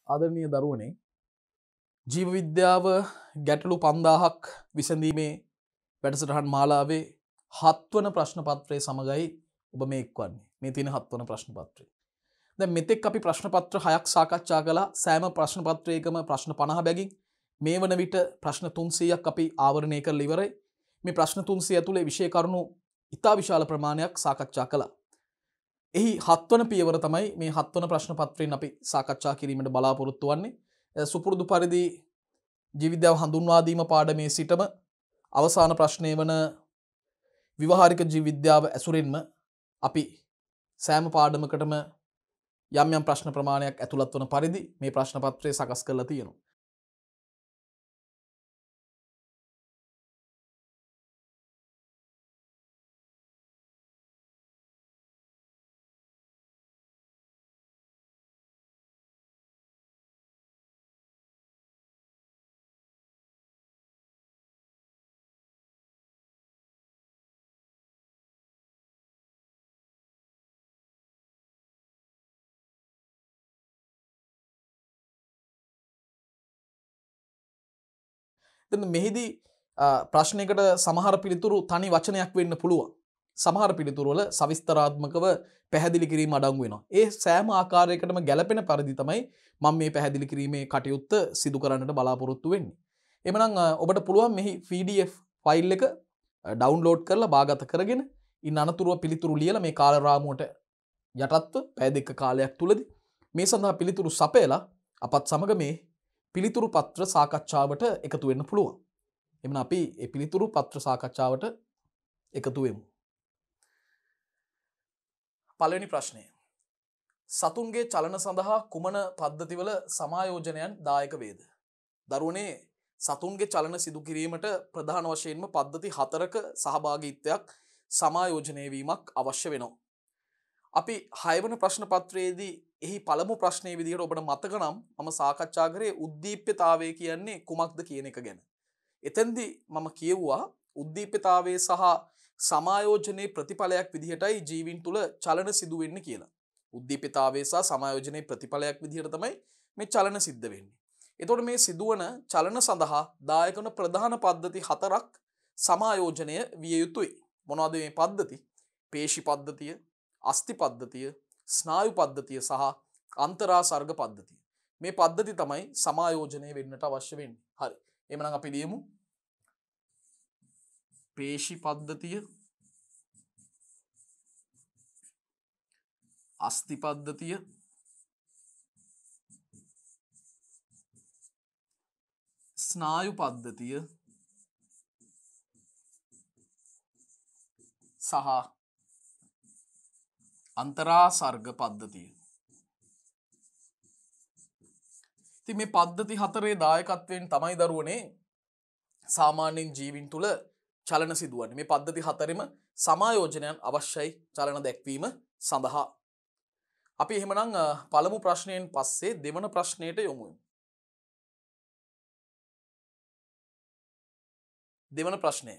ආදරණීය දරුවනේ ජීව විද්‍යාව ගැටලු 5000ක් විසඳීමේ වැඩසටහන් මාලාවේ 7 වන ප්‍රශ්න පත්‍රය සමගයි ඔබ මේ එක්වන්නේ. මේ තියෙන 7 වන ප්‍රශ්න පත්‍රය. දැන් මෙතෙක් අපි ප්‍රශ්න පත්‍ර 6ක් සාකච්ඡා කළා. සෑම ප්‍රශ්න පත්‍රයකම ප්‍රශ්න 50 බැගින් මේ වන විට ප්‍රශ්න 300ක් අපි ආවරණය කරලා ඉවරයි. මේ ප්‍රශ්න 300 ඇතුලේ විෂය කරුණු ඉතා විශාල ප්‍රමාණයක් සාකච්ඡා කළා. එහි 7 වන පියවර තමයි මේ 7 වන ප්‍රශ්න පත්‍රයෙන් අපි සාකච්ඡා කිරීමට බලාපොරොත්තු වෙන්නේ. සුපුරුදු පරිදි ජීව විද්‍යාව හඳුන්වා දීම පාඩමේ සිටම අවසාන ප්‍රශ්නය වන විවහාරික ජීව විද්‍යාව ඇසුරින්ම අපි සෑම පාඩමකටම යම් යම් ප්‍රශ්න ප්‍රමාණයක් ඇතුළත් වන පරිදි මේ ප්‍රශ්න පත්‍රය සකස් කරලා තියෙනවා. මෙහිදී ප්‍රශ්නයකට සමහර පිළිතුරු තනි වචනයක් වෙන්න පුළුවන්. සමහර පිළිතුරු වල සවිස්තරාත්මකව පැහැදිලි කිරීම අඩංගු වෙනවා. ඒ සෑම ආකාරයකටම ගැළපෙන පරිදි තමයි මම මේ පැහැදිලි කිරීමේ කටයුත්ත සිදු කරන්නට බලාපොරොත්තු වෙන්නේ. එhmenan ඔබට පුළුවන් මෙහි PDF ෆයිල් එක ඩවුන්ලෝඩ් කරලා බාගත කරගෙන ඉන් අනතුරුව පිළිතුරු ලියලා මේ කාල රාමුවට යටත්ව පැය දෙක කාලයක් තුලදී මේ සඳහා පිළිතුරු සපයලා අපත් සමග මේ පිළිතුරු පත්‍ර සාකච්ඡාවට එකතු වෙන්න පුළුවන්. එමන අපි ඒ පිළිතුරු පත්‍ර සාකච්ඡාවට එකතු වෙමු. පළවෙනි ප්‍රශ්නය. සතුන්ගේ චලන සඳහා කුමන පද්ධතිවල සමායෝජනයන් දායක වේද? දරුවනේ සතුන්ගේ චලන සිදු කිරීමට ප්‍රධාන වශයෙන්ම පද්ධති 4ක සහභාගීත්වයක් සමායෝජනය වීමක් අවශ්‍ය වෙනවා. අපි 6 වන ප්‍රශ්න පත්‍රයේදී එහි පළමු ප්‍රශ්නයේ විදිහට ඔබට මතක නම් මම සාකච්ඡා කරේ උද්දීප්‍යතාවය කියන්නේ කුමක්ද කියන එක ගැන. එතෙන්දී මම කියුවා උද්දීප්‍යතාවයේ සහ සමායෝජනයේ ප්‍රතිඵලයක් විදිහටයි ජීවීන් තුල චලන සිදු වෙන්නේ කියලා. උද්දීප්‍යතාවයේ සහ සමායෝජනයේ ප්‍රතිඵලයක් විදිහට තමයි මේ චලන සිද්ධ වෙන්නේ. එතකොට මේ සිදුවන චලන සඳහා දායක වන ප්‍රධාන පද්ධති 4ක් සමායෝජනය විය යුතුයි. මොනවද මේ පද්ධති? පේශි පද්ධතිය, අස්ථි පද්ධතිය, ස්නායු පද්ධතිය සහ අන්තරාසර්ග පද්ධතිය. මේ පද්ධති තමයි සමායෝජනය වෙන්නට අවශ්‍ය වෙන්නේ. හරි. එහෙනම් අපි ලියමු. පේශි පද්ධතිය, අස්ථි පද්ධතිය, ස්නායු පද්ධතිය සහ අන්තරාසර්ග පද්ධතිය. ඉතින් මේ පද්ධති 4 දායකත්වයෙන් තමයි දරුවනේ සාමාන්‍යයෙන් ජීවීන් තුල චලන සිදුවන්නේ. මේ පද්ධති 4ෙම සමායෝජනයන් අවශ්‍යයි චලන දැක්වීම සඳහා. අපි එහෙමනම් පළමු ප්‍රශ්නයෙන් පස්සේ දෙවන ප්‍රශ්නයට යමු. දෙවන ප්‍රශ්නය.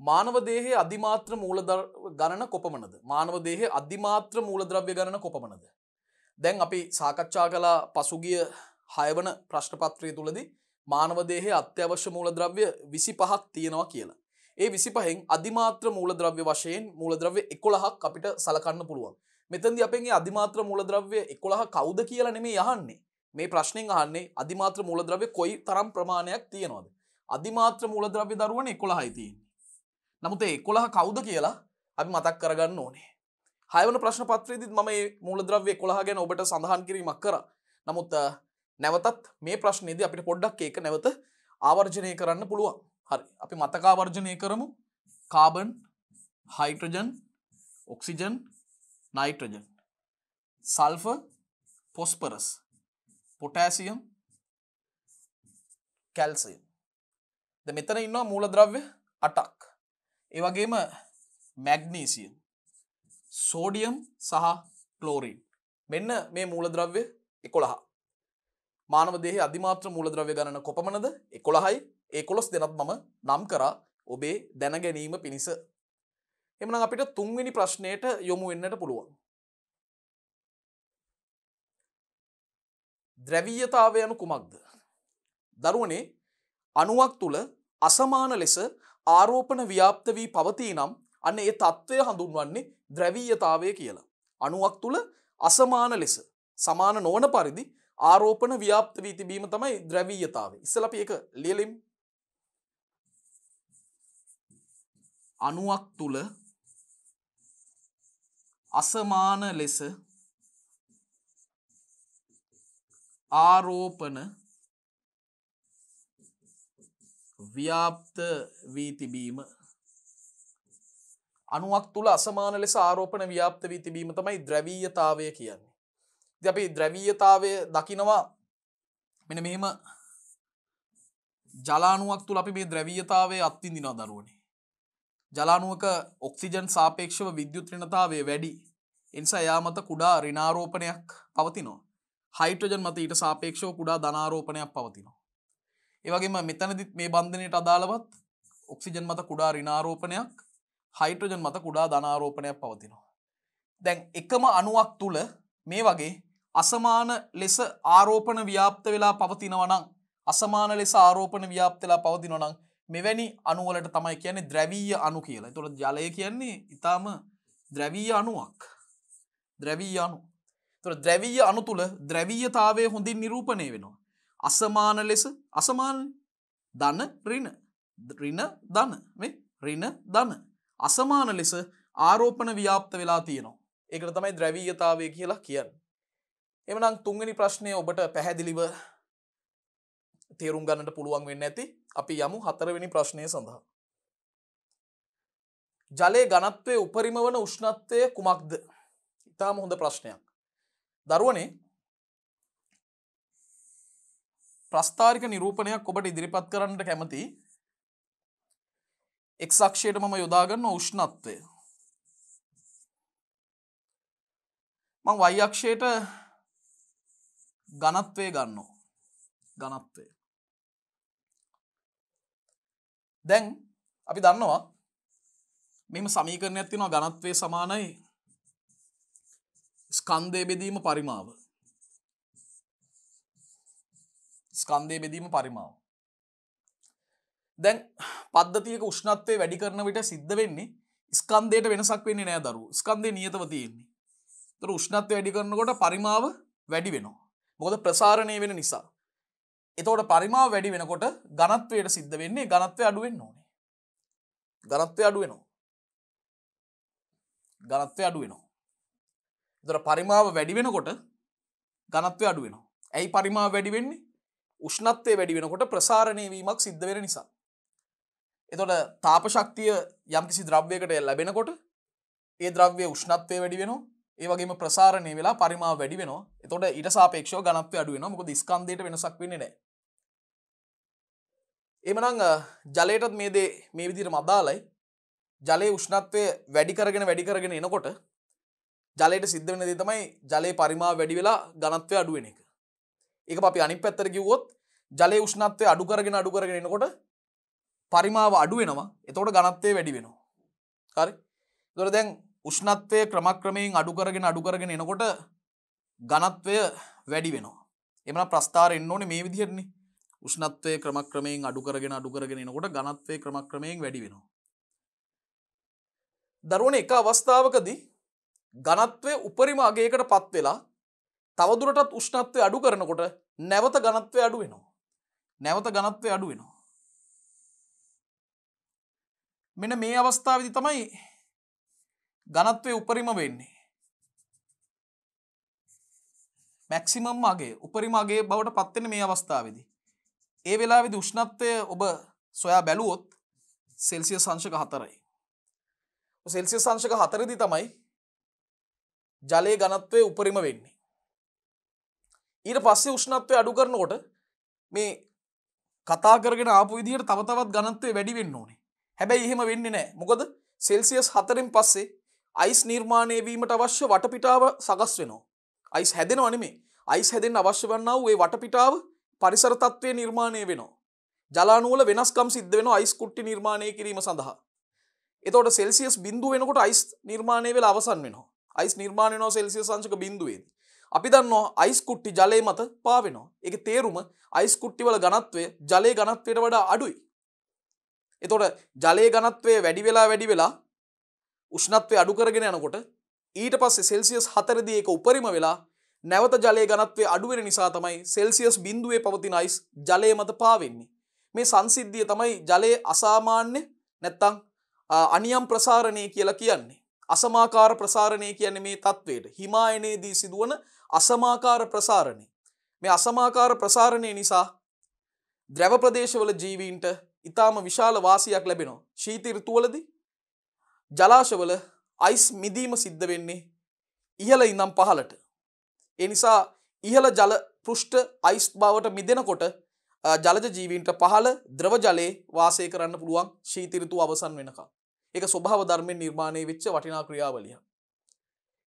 මානව දේහයේ අධිමාත්‍ර මූලද්‍රව්‍ය ගණන කොපමණද? මානව දේහයේ අධිමාත්‍ර මූලද්‍රව්‍ය ගණන කොපමණද? දැන් අපි සාකච්ඡා කළා පසුගිය 6 වන ප්‍රශ්න පත්‍රය තුලදී මානව දේහයේ අත්‍යවශ්‍ය මූලද්‍රව්‍ය 25ක් තියෙනවා කියලා. ඒ 25න් අධිමාත්‍ර මූලද්‍රව්‍ය වශයෙන් මූලද්‍රව්‍ය 11ක් අපිට සලකන්න පුළුවන්. මෙතනදී අපෙන් මේ අධිමාත්‍ර මූලද්‍රව්‍ය 11 කවුද කියලා නෙමෙයි අහන්නේ. මේ ප්‍රශ්نين අහන්නේ අධිමාත්‍ර මූලද්‍රව්‍ය කොයි තරම් ප්‍රමාණයක් තියෙනවද? අධිමාත්‍ර මූලද්‍රව්‍ය දරුවනේ 11යි තියෙන්නේ. නමුත් ඒ 11 කවුද කියලා අපි මතක් කරගන්න ඕනේ. 6 වෙනි ප්‍රශ්න පත්‍රයේදීත් මම මේ මූලද්‍රව්‍ය 11 ගැන ඔබට සඳහන් කිරීමක් කරා. නමුත් නැවතත් මේ ප්‍රශ්නේදී අපිට පොඩ්ඩක් ඒක නැවත ආවර්ජනය කරන්න පුළුවන්. හරි. අපි මතක ආවර්ජනය කරමු. Carbon, hydrogen, oxygen, nitrogen, sulphur, phosphorus, potassium, calcium. දැන් මෙතන ඉන්නවා මූලද්‍රව්‍ය 8ක්. ඒ වගේම මැග්නීසියම්, සෝඩියම් සහ ක්ලෝරින්. මෙන්න මේ මූලද්‍රව්‍ය 11. මානව දේහයේ අධිමාත්‍ර මූලද්‍රව්‍ය ගණන කොපමණද? 11යි. ඒ 11 දෙනත් මම නම් කරා ඔබේ දැන ගැනීම පිණිස. එhmenan අපිට තුන්වෙනි ප්‍රශ්නයට යොමු වෙන්නට පුළුවන්. ද්‍රවීයතාවය යනු කුමක්ද? දරුවනේ අණුවක් තුල අසමාන ලෙස ආරෝපණ ව්‍යාප්ත වී පවතී නම් අන්න ඒ తත්වය හඳුන්වන්නේ ද්‍රවීයතාවය කියලා. අණුවක් තුල අසමාන ලෙස සමාන නොවන පරිදි ආරෝපණ ව්‍යාප්ත වී තිබීම තමයි ද්‍රවීයතාවය. ඉස්සෙල්ලා අපි ඒක ලියලිමු. අණුවක් තුල අසමාන ලෙස ආරෝපණ ව්‍යාප්ත වී තිබීම. අණුවක් තුල අසමාන ලෙස ආරෝපණ ව්‍යාප්ත වී තිබීම තමයි ද්‍රවීයතාවය කියන්නේ. ඉතින් අපි ද්‍රවීයතාවය දකිනවා මෙන්න මෙහෙම ජලාණුවක් තුල අපි මේ ද්‍රවීයතාවය අත්විඳිනවා දරුවනේ. ජලාණුවක ඔක්සිජන් සාපේක්ෂව විද්‍යුත් ඍණතාවය වැඩි. ඒ නිසා එයා මත කුඩා ඍණාරෝපණයක් පවතිනවා. හයිඩ්‍රජන් මත ඊට සාපේක්ෂව කුඩා ධනාරෝපණයක් පවතිනවා. ඒ වගේම මෙතනදිත් මේ බන්ධනයට අදාළවත් ඔක්සිජන් මත කුඩා ඍණාරෝපණයක්, හයිඩ්‍රජන් මත කුඩා ධනාරෝපණයක් පවතිනවා. දැන් එකම අණුවක් තුල මේ වගේ අසමාන ලෙස ආරෝපණ ව්‍යාප්ත වෙලා පවතිනවා නම්, අසමාන ලෙස ආරෝපණ ව්‍යාප්ත වෙලා පවතිනවා නම් මෙවැනි අණු වලට තමයි කියන්නේ ද්‍රවීය අණු කියලා. ඒතකොට ජලය කියන්නේ ඊටාම ද්‍රවීය අණුවක්. ද්‍රවීය අණු. ඒතකොට ද්‍රවීය අණු තුල ද්‍රවීයතාවය හොඳින් නිරූපණය වෙනවා. අසමාන ලෙස අසමාන ධන ඍණ ඍණ ධන මේ ඍණ ධන අසමාන ලෙස ආරෝපණ ව්‍යාප්ත වෙලා තියෙනවා. ඒකට තමයි ද්‍රවීයතාවය කියලා කියන්නේ. එhmenan තුන්වෙනි ප්‍රශ්නය ඔබට පැහැදිලිව තේරුම් ගන්නට පුළුවන් වෙන්නේ නැති. අපි යමු හතරවෙනි ප්‍රශ්නය සඳහා. ජලයේ ඝනත්වයේ උපරිම වන උෂ්ණත්වය කුමක්ද? ඉතාම හොඳ ප්‍රශ්නයක්. දරුවනේ ප්‍රස්ථාරික නිරූපණයක් ඔබට ඉදිරිපත් කරන්නට කැමතියි. x අක්ෂයට මම යොදා ගන්න උෂ්ණත්වය. මම y අක්ෂයට ඝනත්වය ගන්නවා. ඝනත්වය. දැන් අපි දන්නවා මෙහෙම සමීකරණයක් තියෙනවා ඝනත්වය සමානයි ස්කන්ධයේ බෙදීම පරිමාව. ස්කන්ධයේ බෙදීම පරිමාව. දැන් පද්ධතියක උෂ්ණත්වය වැඩි කරන විට සිද්ධ වෙන්නේ ස්කන්ධයට වෙනසක් වෙන්නේ නැහැ දරුවෝ. ස්කන්ධේ නියතව තියෙන්නේ. ඒතර උෂ්ණත්වය වැඩි කරනකොට පරිමාව වැඩි වෙනවා. මොකද ප්‍රසාරණය වෙන නිසා. එතකොට පරිමාව වැඩි වෙනකොට ඝනත්වයට සිද්ධ වෙන්නේ ඝනත්වය අඩු වෙන්න ඕනේ. ඝනත්වය අඩු වෙනවා. ඝනත්වය අඩු වෙනවා. ඒතර පරිමාව වැඩි වෙනකොට ඝනත්වය අඩු වෙනවා. ඇයි පරිමාව වැඩි වෙන්නේ? උෂ්ණත්වය වැඩි වෙනකොට ප්‍රසාරණය වීමක් සිද්ධ වෙන නිසා. එතකොට තාප ශක්තිය යම්කිසි ද්‍රව්‍යයකට ලැබෙනකොට ඒ ද්‍රව්‍යයේ උෂ්ණත්වය වැඩි වෙනවා. ඒ වගේම ප්‍රසාරණය වෙලා පරිමාව වැඩි වෙනවා. එතකොට ඊට සාපේක්ෂව ඝනත්වය අඩු වෙනවා. මොකද ස්කන්ධයට වෙනසක් වෙන්නේ නැහැ. එහෙමනම් ජලයටත් මේ දේ මේ විදිහටම අදාළයි. ජලයේ උෂ්ණත්වය වැඩි කරගෙන එනකොට ජලයට සිද්ධ වෙන දේ තමයි ජලයේ පරිමාව වැඩි වෙලා ඝනත්වය අඩු වෙන එක. ඒක අපි අනිත් පැත්තට කිව්වොත් ජලයේ උෂ්ණත්වය අඩු කරගෙන එනකොට පරිමාව අඩු වෙනවා. එතකොට ඝනත්වය වැඩි වෙනවා. හරි? ඒතකොට දැන් උෂ්ණත්වය ක්‍රමක්‍රමයෙන් අඩු කරගෙන එනකොට ඝනත්වය වැඩි වෙනවා. එhmenan ප්‍රස්ථාරය එන්න ඕනේ මේ විදිහටනේ. උෂ්ණත්වය ක්‍රමක්‍රමයෙන් අඩු කරගෙන එනකොට ඝනත්වය ක්‍රමක්‍රමයෙන් වැඩි වෙනවා. දරුවනේ එක අවස්ථාවකදී ඝනත්වය උපරිම අගයකට පත් වෙලා තවදුරටත් උෂ්ණත්වය අඩු කරනකොට නැවත ඝනත්වය අඩු වෙනවා. නැවත ඝනත්වය අඩු වෙනවා. මෙන්න මේ අවස්ථාවේදී තමයි ඝනත්වය උපරිම වෙන්නේ. මැක්සිමම් අගය උපරිම අගය බවට පත් වෙන්නේ මේ අවස්ථාවේදී. ඒ වෙලාවේදී උෂ්ණත්වය ඔබ සොයා බැලුවොත් සෙල්සියස් අංශක 4යි. සෙල්සියස් අංශක 4දී තමයි ජලයේ ඝනත්වය උපරිම වෙන්නේ. ඊට පස්සේ උෂ්ණත්වය අඩු කරනකොට මේ කතා කරගෙන ආපු විදිහට තව තවත් ඝනත්වය වැඩි වෙන්න ඕනේ. හැබැයි එහෙම වෙන්නේ නැහැ. මොකද සෙල්සියස් 4න් පස්සේ අයිස් නිර්මාණය වීමට අවශ්‍ය වටපිටාව සකස් වෙනවා. අයිස් හැදෙනව නෙමෙයි. අයිස් හැදෙන්න අවශ්‍ය වන්නා වූ ඒ වටපිටාව පරිසර තත්ත්වය නිර්මාණය වෙනවා. ජලාණු වල වෙනස්කම් සිද්ධ වෙනවා අයිස් කුට්ටි නිර්මාණය කිරීම සඳහා. එතකොට සෙල්සියස් 0 වෙනකොට අයිස් නිර්මාණය වෙලා අවසන් වෙනවා. අයිස් නිර්මාණය වෙනවා සෙල්සියස් අංශක 0 ේදී. අපි දන්නවා අයිස් කුට්ටි ජලය මත පාවෙනවා. ඒකේ තේරුම අයිස් කුට්ටි වල ඝනත්වය ජලයේ ඝනත්වයට වඩා අඩුයි. එතකොට ජලයේ ඝනත්වය වැඩි වෙලා උෂ්ණත්වය අඩු කරගෙන යනකොට ඊට පස්සේ සෙල්සියස් 4 දී ඒක උපරිම වෙලා නැවත ජලයේ ඝනත්වය අඩු වෙන නිසා තමයි සෙල්සියස් 0 පවතින අයිස් ජලයේ මත පාවෙන්නේ. මේ සංසිද්ධිය තමයි ජලයේ අසාමාන්‍ය නැත්තම් අනියම් ප්‍රසාරණය කියලා කියන්නේ. අසමාකාර ප්‍රසාරණය කියන්නේ මේ තත්වයට. හිමායනයේදී සිදුවන අසමාකාර ප්‍රසාරණය. මේ අසමාකාර ප්‍රසාරණය නිසා ද්‍රව ප්‍රදේශවල ජීවීන්ට ඊටාම විශාල වාසියක් ලැබෙනවා. ශීත ඍතුවලදී ජලාශවල අයිස් මිදීම සිද්ධ වෙන්නේ ඉහළ ඉඳන් පහළට. ඒ නිසා ඉහළ ජල පෘෂ්ඨ අයිස් බවට මිදෙනකොට ජලජ ජීවීන්ට පහළ ද්‍රව ජලයේ වාසය කරන්න පුළුවන් ශීත ඍතුව අවසන් වෙනකම්. ඒක ස්වභාව ධර්මයෙන් නිර්මාණය වෙච්ච වටිනා ක්‍රියාවලියක්.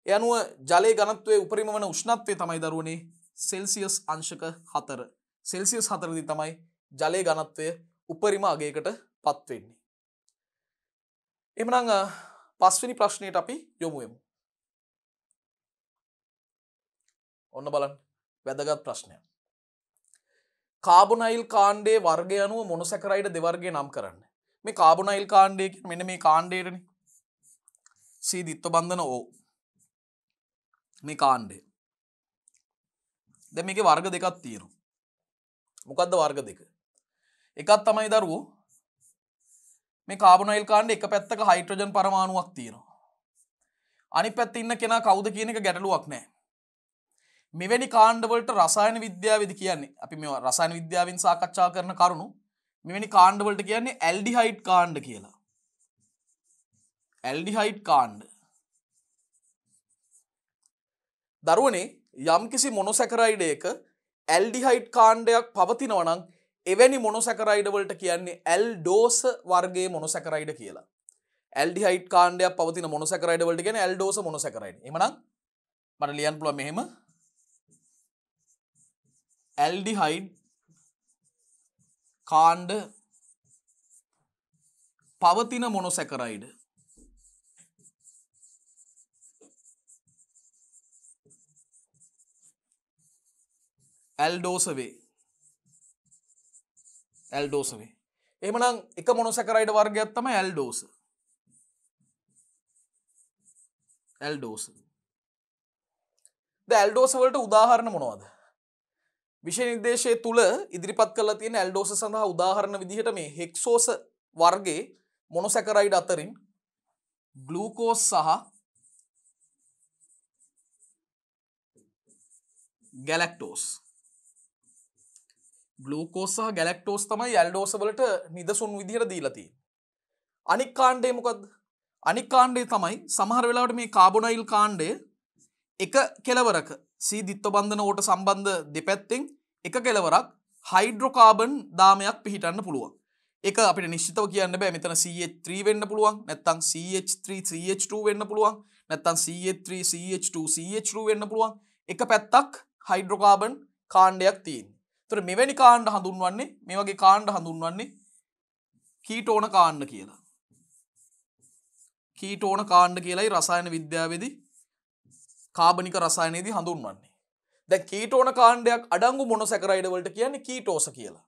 ඒ අනුව ජලයේ ඝනත්වයේ උපරිම වන උෂ්ණත්වය තමයි දරුවනේ සෙල්සියස් අංශක 4. සෙල්සියස් 4 දී තමයි ජලයේ ඝනත්වය උපරිම අගයකට පත් වෙන්නේ. එහෙනම් පස්වෙනි ප්‍රශ්නයට අපි යමු. ඔන්න බලන්න වැදගත් ප්‍රශ්නයක්. කාබොනයිල් කාණ්ඩයේ වර්ගය අනුව මොනොසැකරයිඩ් දෙවර්ගය නම් කරන්න. මේ කාබොනයිල් කාණ්ඩය කියන්නේ මෙන්න මේ කාණ්ඩයටනේ. C ද්විත්ව බන්ධන O. මේ කාණ්ඩය. දැන් මේකේ වර්ග දෙකක් තියෙනවා. මොකද්ද වර්ග දෙක? එකක් තමයි දරුවෝ මේ කාබොනයිල් කාණ්ඩේ එක පැත්තක හයිඩ්‍රජන් පරමාණුවක් තියෙනවා. අනිත් පැත්තේ ඉන්න කෙනා කවුද කියන එක ගැටලුවක් නැහැ. මෙවැනි කාණ්ඩ වලට රසායන විද්‍යාවේදී කියන්නේ අපි මේවා රසායන විද්‍යාවෙන් සාකච්ඡා කරන කරුණු මෙවැනි කාණ්ඩ වලට කියන්නේ ඇල්ඩිහයිඩ් කාණ්ඩ කියලා. ඇල්ඩිහයිඩ් කාණ්ඩ. දරුවනේ යම්කිසි මොනොසැකරයිඩ් එක ඇල්ඩිහයිඩ් කාණ්ඩයක් පවතිනවා නම් එවැනි මොනොසැකරයිඩ් වලට කියන්නේ ඇල්ඩෝස වර්ගයේ මොනොසැකරයිඩ් කියලා. ඇල්ඩිහයිඩ් කාණ්ඩයක් පවතින මොනොසැකරයිඩ් වලට කියන්නේ ඇල්ඩෝස මොනොසැකරයිඩ්. එහෙමනම් මට ලියන්න පුළුවන් මෙහෙම ඇල්ඩිහයිඩ් කාණ්ඩ පවතින මොනොසැකරයිඩ් ඇල්ඩෝස වේ. ඇල්ඩෝස වේ. එහෙමනම් එක මොනොසැකරයිඩ් වර්ගයක් තමයි ඇල්ඩෝස. ඇල්ඩෝස. ද ඇල්ඩෝස වලට උදාහරණ මොනවද? විෂය නිර්දේශයේ තුල ඉදිරිපත් කරලා තියෙන ඇල්ඩෝස සඳහා උදාහරණ විදිහට මේ හෙක්සෝස වර්ගයේ මොනොසැකරයිඩ් අතරින් ග්ලූකෝස් සහ ගැලැක්ටෝස්. ග්ලූකෝස් සහ ගැලැක්ටෝස් තමයි ඇල්ඩෝස වලට නිදසුන් විදිහට දීලා තියෙන්නේ. අනික් කාණ්ඩය මොකද්ද? අනික් කාණ්ඩය තමයි සමහර වෙලාවට මේ කාබොනයිල් කාණ්ඩය එක කෙලවරක C ද්විත්ව බන්ධන ඕට සම්බන්ධ දෙපැත්තෙන් එක කෙලවරක් හයිඩ්‍රෝකාබන් දාමයක් පිහිටන්න පුළුවන්. ඒක අපිට නිශ්චිතව කියන්න බෑ. මෙතන CH3 වෙන්න පුළුවන්, නැත්නම් CH3 CH2 වෙන්න පුළුවන්, නැත්නම් CH3 CH2 CH2 වෙන්න පුළුවන්. එක පැත්තක් හයිඩ්‍රෝකාබන් කාණ්ඩයක් තියෙනවා. ඒතර මෙවැනි කාණ්ඩ හඳුන්වන්නේ මේ වගේ කාණ්ඩ හඳුන්වන්නේ කීටෝන කාණ්ඩ කියලා. කීටෝන කාණ්ඩ කියලායි රසායන විද්‍යාවේදී කාබනික රසායනයේදී හඳුන්වන්නේ. දැන් කීටෝන කාණ්ඩයක් අඩංගු මොනොසැකරයිඩ් වලට කියන්නේ කීටෝස කියලා.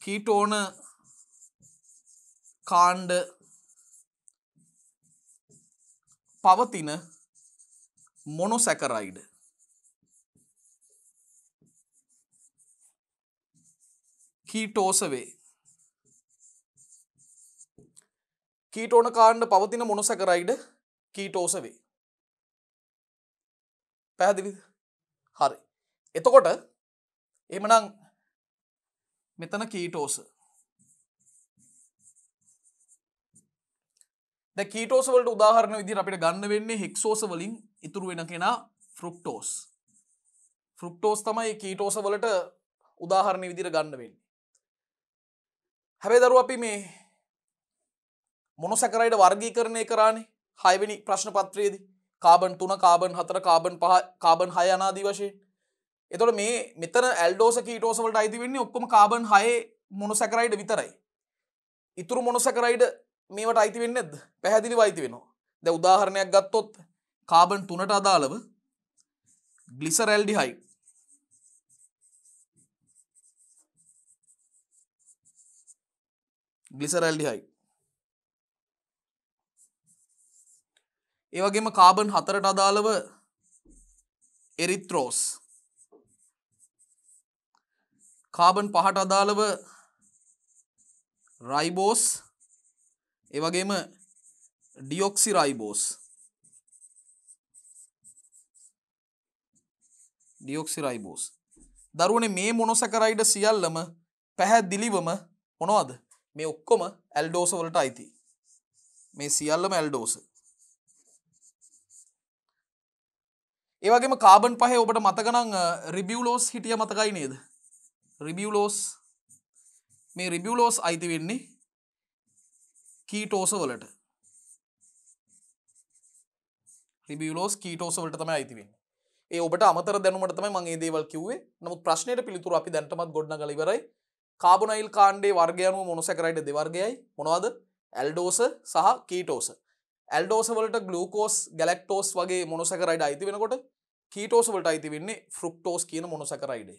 කීටෝන කාණ්ඩ පවතින මොනොසැකරයිඩ් කීටෝස වේ. කීටෝන කාණ්ඩ පවතින මොනොසැකරයිඩ් කීටෝස වේ. පැහැදිලිද? හරි. එතකොට එහෙමනම් මෙතන කීටෝස. දැන් කීටෝස වලට උදාහරණ විදිහට අපිට ගන්න වෙන්නේ හෙක්සෝස වලින් ඉතුරු වෙන කෙනා ෆ්‍රුක්ටෝස්. ෆ්‍රුක්ටෝස් තමයි කීටෝස වලට උදාහරණ විදිහට ගන්න වෙන්නේ. හැබැයි දරුවෝ අපි මේ මොනොසැකරයිඩ් වර්ගීකරණය කරානේ 6 වෙනි ප්‍රශ්න පත්‍රයේදී. කාබන් 3 කාබන් 4 කාබන් 5 කාබන් 6 අනාදී වශයෙන්. එතකොට මේ මෙතන ඇල්ඩෝස කීටෝස වලට අයිති වෙන්නේ ඔක්කොම කාබන් 6 මොනොසැකරයිඩ් විතරයි. ඉතුරු මොනොසැකරයිඩ් මේවට අයිති වෙන්නේ නැද්ද? පැහැදිලිව අයිති වෙනවා. දැන් උදාහරණයක් ගත්තොත් කාබන් 3ට අදාළව ග්ලිසරැල්ඩිහයිඩ් ඒ වගේම කාබන් 4ට අදාළව එරිත්‍රෝස්, කාබන් 5ට අදාළව රයිබෝස්, ඒ වගේම ඩියොක්සි රයිබෝස්, දරුවනේ මේ මොනොසැකරයිඩ් සියල්ලම පැහැදිලිවම මොනවද? මේ ඔක්කොම ඇල්ඩෝස වලට අයිති. මේ සියල්ලම ඇල්ඩෝස. ඒ වගේම කාබන් 5 ඔබට මතක නම් රිබියුලෝස් හිටිය මතකයි නේද? රිබියුලෝස්, මේ රිබියුලෝස් අයිති වෙන්නේ කීටෝස වලට. රිබියුලෝස් කීටෝස වලට තමයි අයිති වෙන්නේ. ඒ ඔබට අමතර දැනුමට තමයි මම මේ දේවල් කිව්වේ. නමුත් ප්‍රශ්නෙට පිළිතුරු අපි දැන්ටමත් ගොඩනගලා ඉවරයි. කාබොනයිල් කාණ්ඩයේ වර්ගය අනුව මොනොසැකරයිඩ් දෙවර්ගයයි. මොනවද? ඇල්ඩෝස සහ කීටෝස. ඇල්ඩෝස වලට ග්ලූකෝස්, ගැලැක්ටෝස් වගේ මොනොසැකරයිඩ් අයිති වෙනකොට කීටෝස වලට අයිති වෙන්නේ ෆ්‍රුක්ටෝස් කියන මොනොසැකරයිඩ්.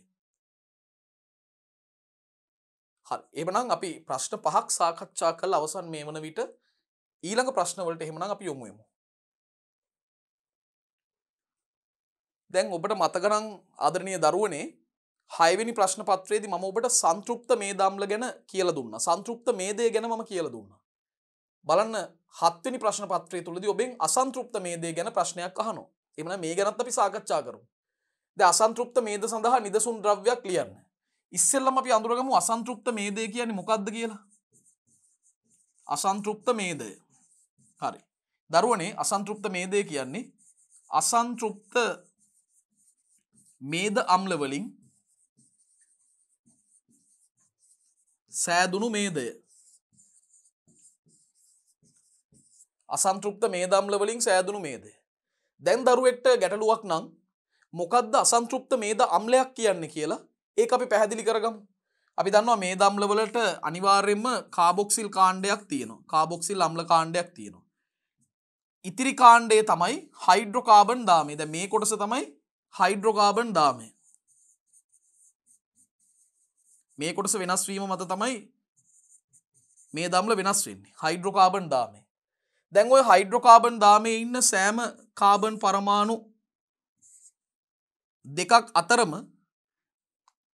හරි. එහෙනම් අපි ප්‍රශ්න 5ක් සාකච්ඡා කරලා අවසන් මේ වන විට ඊළඟ ප්‍රශ්න වලට එහෙනම් අපි යමු. දැන් ඔබට මතක නම් ආදරණීය දරුවනේ 6 වෙනි ප්‍රශ්න පත්‍රයේදී මම ඔබට සංතෘප්ත මේදාම්ල ගැන කියලා දුන්නා. සංතෘප්ත මේදය ගැන මම කියලා දුන්නා. බලන්න 7 වෙනි ප්‍රශ්න පත්‍රය තුලදී ඔබෙන් අසන්තෘප්ත මේදය ගැන ප්‍රශ්නයක් අහනවා. එහෙනම් මේ ගැනත් අපි සාකච්ඡා කරමු. දැන් අසන්තෘප්ත මේද සඳහා නිදසුන් ද්‍රව්‍යයක් ලියන්න. ඉස්සෙල්ලම අපි අඳුරගමු අසන්තෘප්ත මේදය කියන්නේ මොකක්ද කියලා. අසන්තෘප්ත මේදය. හරි. දරුවනේ අසන්තෘප්ත මේදය කියන්නේ අසන්තෘප්ත මේද අම්ල වලින් සෑදුණු මේදය. අසන්තෘප්ත මේද අම්ල වලින් සෑදුණු මේදය. දැන් දරුවෙක්ට ගැටලුවක් නම් මොකද්ද අසන්තෘප්ත මේද අම්ලයක් කියන්නේ කියලා ඒක අපි පැහැදිලි කරගමු. අපි දන්නවා මේද අම්ල වලට අනිවාර්යයෙන්ම කාබොක්සිල් කාණ්ඩයක් තියෙනවා. කාබොක්සිල් අම්ල කාණ්ඩයක් තියෙනවා. ඉතිරි කාණ්ඩය තමයි හයිඩ්‍රෝකාබන් දාමය. දැන් මේ කොටස තමයි හයිඩ්‍රෝකාබන් දාමය. මේ කොටස වෙනස් වීම මත තමයි මේ දම්ල වෙනස් වෙන්නේ. හයිඩ්‍රෝකාබන් දාමය. දැන් ඔය හයිඩ්‍රෝකාබන් දාමයේ ඉන්න සෑම කාබන් පරමාණු දෙකක් අතරම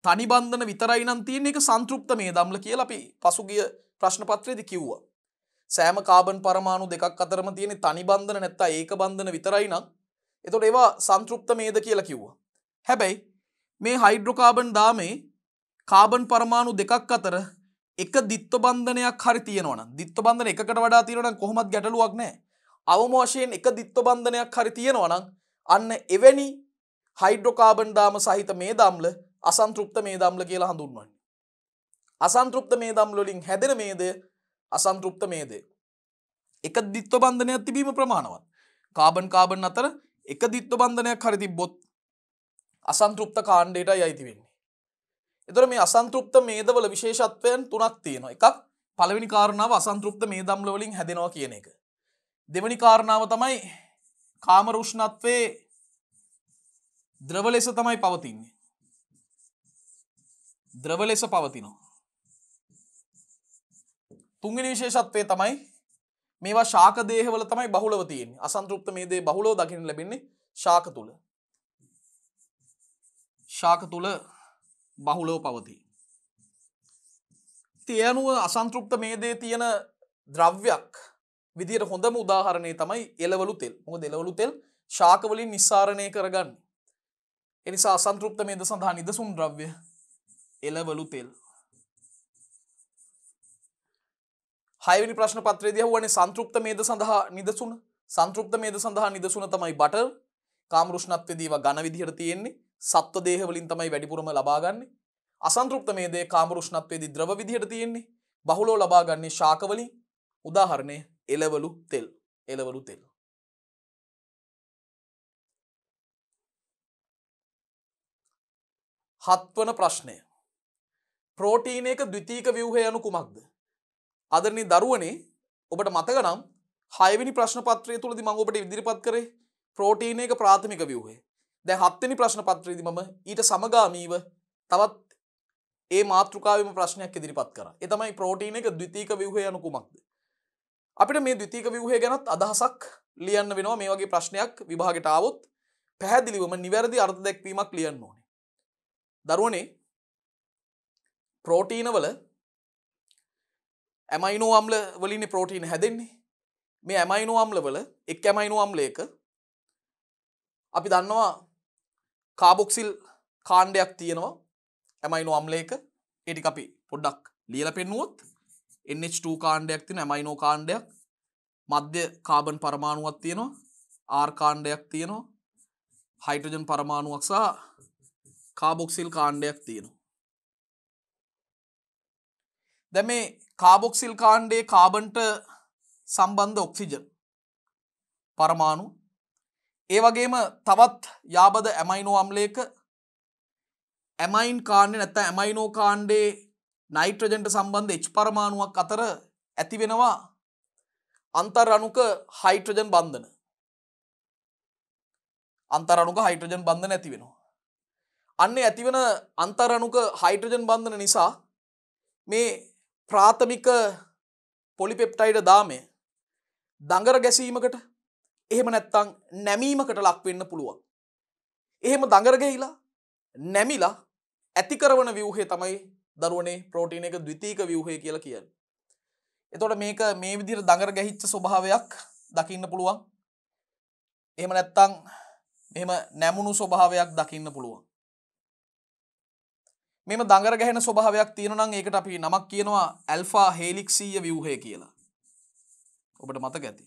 තනි බන්ධන විතරයි නම් තියෙන එක සංතෘප්ත මේ දම්ල කියලා අපි පසුගිය ප්‍රශ්න පත්‍රයේදී කිව්වා. සෑම කාබන් පරමාණු දෙකක් අතරම තියෙන තනි බන්ධන නැත්නම් ඒක බන්ධන විතරයි නම් එතකොට ඒවා සංතෘප්ත මේද කියලා කිව්වා. හැබැයි මේ හයිඩ්‍රෝකාබන් දාමේ කාබන් පරමාණු දෙකක් අතර එක දිත්ව බන්ධනයක් හරි තියෙනවා නම් දිත්ව බන්ධන එකකට වඩා තියෙනවා නම් කොහොමත් ගැටලුවක් නැහැ. අවම වශයෙන් එක දිත්ව බන්ධනයක් හරි තියෙනවා නම් අන්න එවැනි හයිඩ්‍රෝකාබන් දාම සහිත මේද අම්ල අසන්තෘප්ත මේද අම්ල කියලා හඳුන්වන්නේ. අසන්තෘප්ත මේද අම්ල වලින් හැදෙන මේදය අසන්තෘප්ත මේදය. එක දිත්ව බන්ධනයක් තිබීම ප්‍රමාණවත්. කාබන් කාබන් අතර එක දිත්ව බන්ධනයක් හරි තිබ්බොත් අසන්තෘප්ත කාණ්ඩයටයි අයිති වෙන්නේ. එතකොට මේ අසන්තෘප්ත මේදවල විශේෂත්වයන් තුනක් තියෙනවා. එකක් පළවෙනි කාරණාව අසන්තෘප්ත මේද අම්ල වලින් හැදෙනවා කියන එක. දෙවෙනි කාරණාව තමයි කාමර උෂ්ණත්වයේ ද්‍රව ලෙස තමයි පවතින්නේ. ද්‍රව ලෙස පවතිනවා. තුන්වෙනි විශේෂත්වය තමයි මේවා ශාක දේහවල තමයි බහුලව තියෙන්නේ. අසන්තෘප්ත මේදේ බහුලව දකින්න ලැබෙන්නේ ශාක තුල. ශාක තුල බහුලව පවතී. ඒ අනුව අසන්තෘප්ත මේදේ තියෙන ද්‍රව්‍යයක් විදියට හොඳම උදාහරණය තමයි එළවලු තෙල්. මොකද එළවලු තෙල් ශාක වලින් නිස්සාරණය කරගන්නේ. ඒ නිසා අසන්තෘප්ත මේද සඳහා නිදසුන් ද්‍රව්‍ය එළවලු තෙල්. 6 වෙනි ප්‍රශ්න පත්‍රයේදී අහුවනේ සංතෘප්ත මේද සඳහා නිදසුන. සංතෘප්ත මේද සඳහා නිදසුන තමයි බටර්. කාම රුෂ්ණත්වයේදී ඒවා ඝන විදිහට තියෙන්නේ. සත්ව දේහ වලින් තමයි වැඩිපුරම ලබා ගන්නෙ. අසන්තෘප්ත මේදේ කාම රුෂ්ණත්වයේදී ද්‍රව විදිහට තියෙන්නේ. බහුලව ලබා ගන්නේ ශාක වලින්. උදාහරණය එළවලු තෙල්. එළවලු තෙල්. හත්වන ප්‍රශ්නය. ප්‍රෝටීනයක ද්විතීක ව්‍යුහය යනු කුමක්ද? ආදරණීය දරුවනේ ඔබට මතක නම් 6 වෙනි ප්‍රශ්න පත්‍රය තුලදී මම ඔබට ඉදිරිපත් කරේ ප්‍රෝටීනයක ප්‍රාථමික ව්‍යුහය. දැන් 7 වෙනි ප්‍රශ්න පත්‍රයේදී මම ඊට සමගාමීව තවත් ඒ මාතෘකාවෙම ප්‍රශ්නයක් ඉදිරිපත් කරා. ඒ තමයි ප්‍රෝටීන් එක ද්විතීක ව්‍යුහය යනු කුමක්ද? අපිට මේ ද්විතීක ව්‍යුහය ගැනත් අදහසක් ලියන්න වෙනවා. මේ වගේ ප්‍රශ්නයක් විභාගයට ආවොත් පැහැදිලිවම නිවැරදි අර්ථ දැක්වීමක් ලියන්න ඕනේ. දරුවනේ ප්‍රෝටීන වල ඇමයිනෝ අම්ල වලින් ප්‍රෝටීන හැදෙන්නේ. මේ ඇමයිනෝ අම්ල වල එක් ඇමයිනෝ අම්ලයක අපි දන්නවා කාබොක්සිල් කාණ්ඩයක් තියෙනවා ඇමයිනෝ අම්ලයක. ඒ ටික අපි පොඩ්ඩක් ලියලා පෙන්නුවොත් NH2 කාණ්ඩයක් තියෙන ඇමයිනෝ කාණ්ඩයක්, මධ්‍ය කාබන් පරමාණුවක් තියෙනවා, R කාණ්ඩයක් තියෙනවා, හයිඩ්‍රජන් පරමාණුවක් සහ කාබොක්සිල් කාණ්ඩයක් තියෙනවා. දැන් මේ කාබොක්සිල් කාණ්ඩයේ කාබන්ට සම්බන්ධ ඔක්සිජන් පරමාණු, ඒ වගේම තවත් යාබද ඇමයිනෝ අම්ලයක ඇමයින් කාණ්ඩේ නැත්නම් ඇමයිනෝ කාණ්ඩේ නයිට්‍රජන්ට සම්බන්ධ H පරමාණුවක් අතර ඇති වෙනවා අන්තර් අණුක හයිඩ්‍රජන් බන්ධන. අන්තර් අණුක හයිඩ්‍රජන් බන්ධන ඇති වෙනවා. අන්නේ ඇතිවන අන්තර් අණුක හයිඩ්‍රජන් බන්ධන නිසා මේ ප්‍රාථමික පොලිපෙප්ටයිඩ් දාමය දඟර ගැසීමකට එහෙම නැත්නම් නැමීමකට ලක් වෙන්න පුළුවන්. එහෙම දඟර ගැහිලා නැමිලා ඇති කරන ව්‍යුහය තමයි දරුවනේ ප්‍රෝටීන් එක ද්විතීක ව්‍යුහය කියලා කියන්නේ. එතකොට මේක මේ විදිහට දඟර ගැහිච්ච ස්වභාවයක් දකින්න පුළුවන්. එහෙම නැත්නම් මෙහෙම නැමුණු ස්වභාවයක් දකින්න පුළුවන්. මෙම දඟර ගැහෙන ස්වභාවයක් තියෙනවා නම් ඒකට අපි නමක් කියනවා ඇල්ෆා හේලික්සීය ව්‍යුහය කියලා. ඔබට මතක ඇති.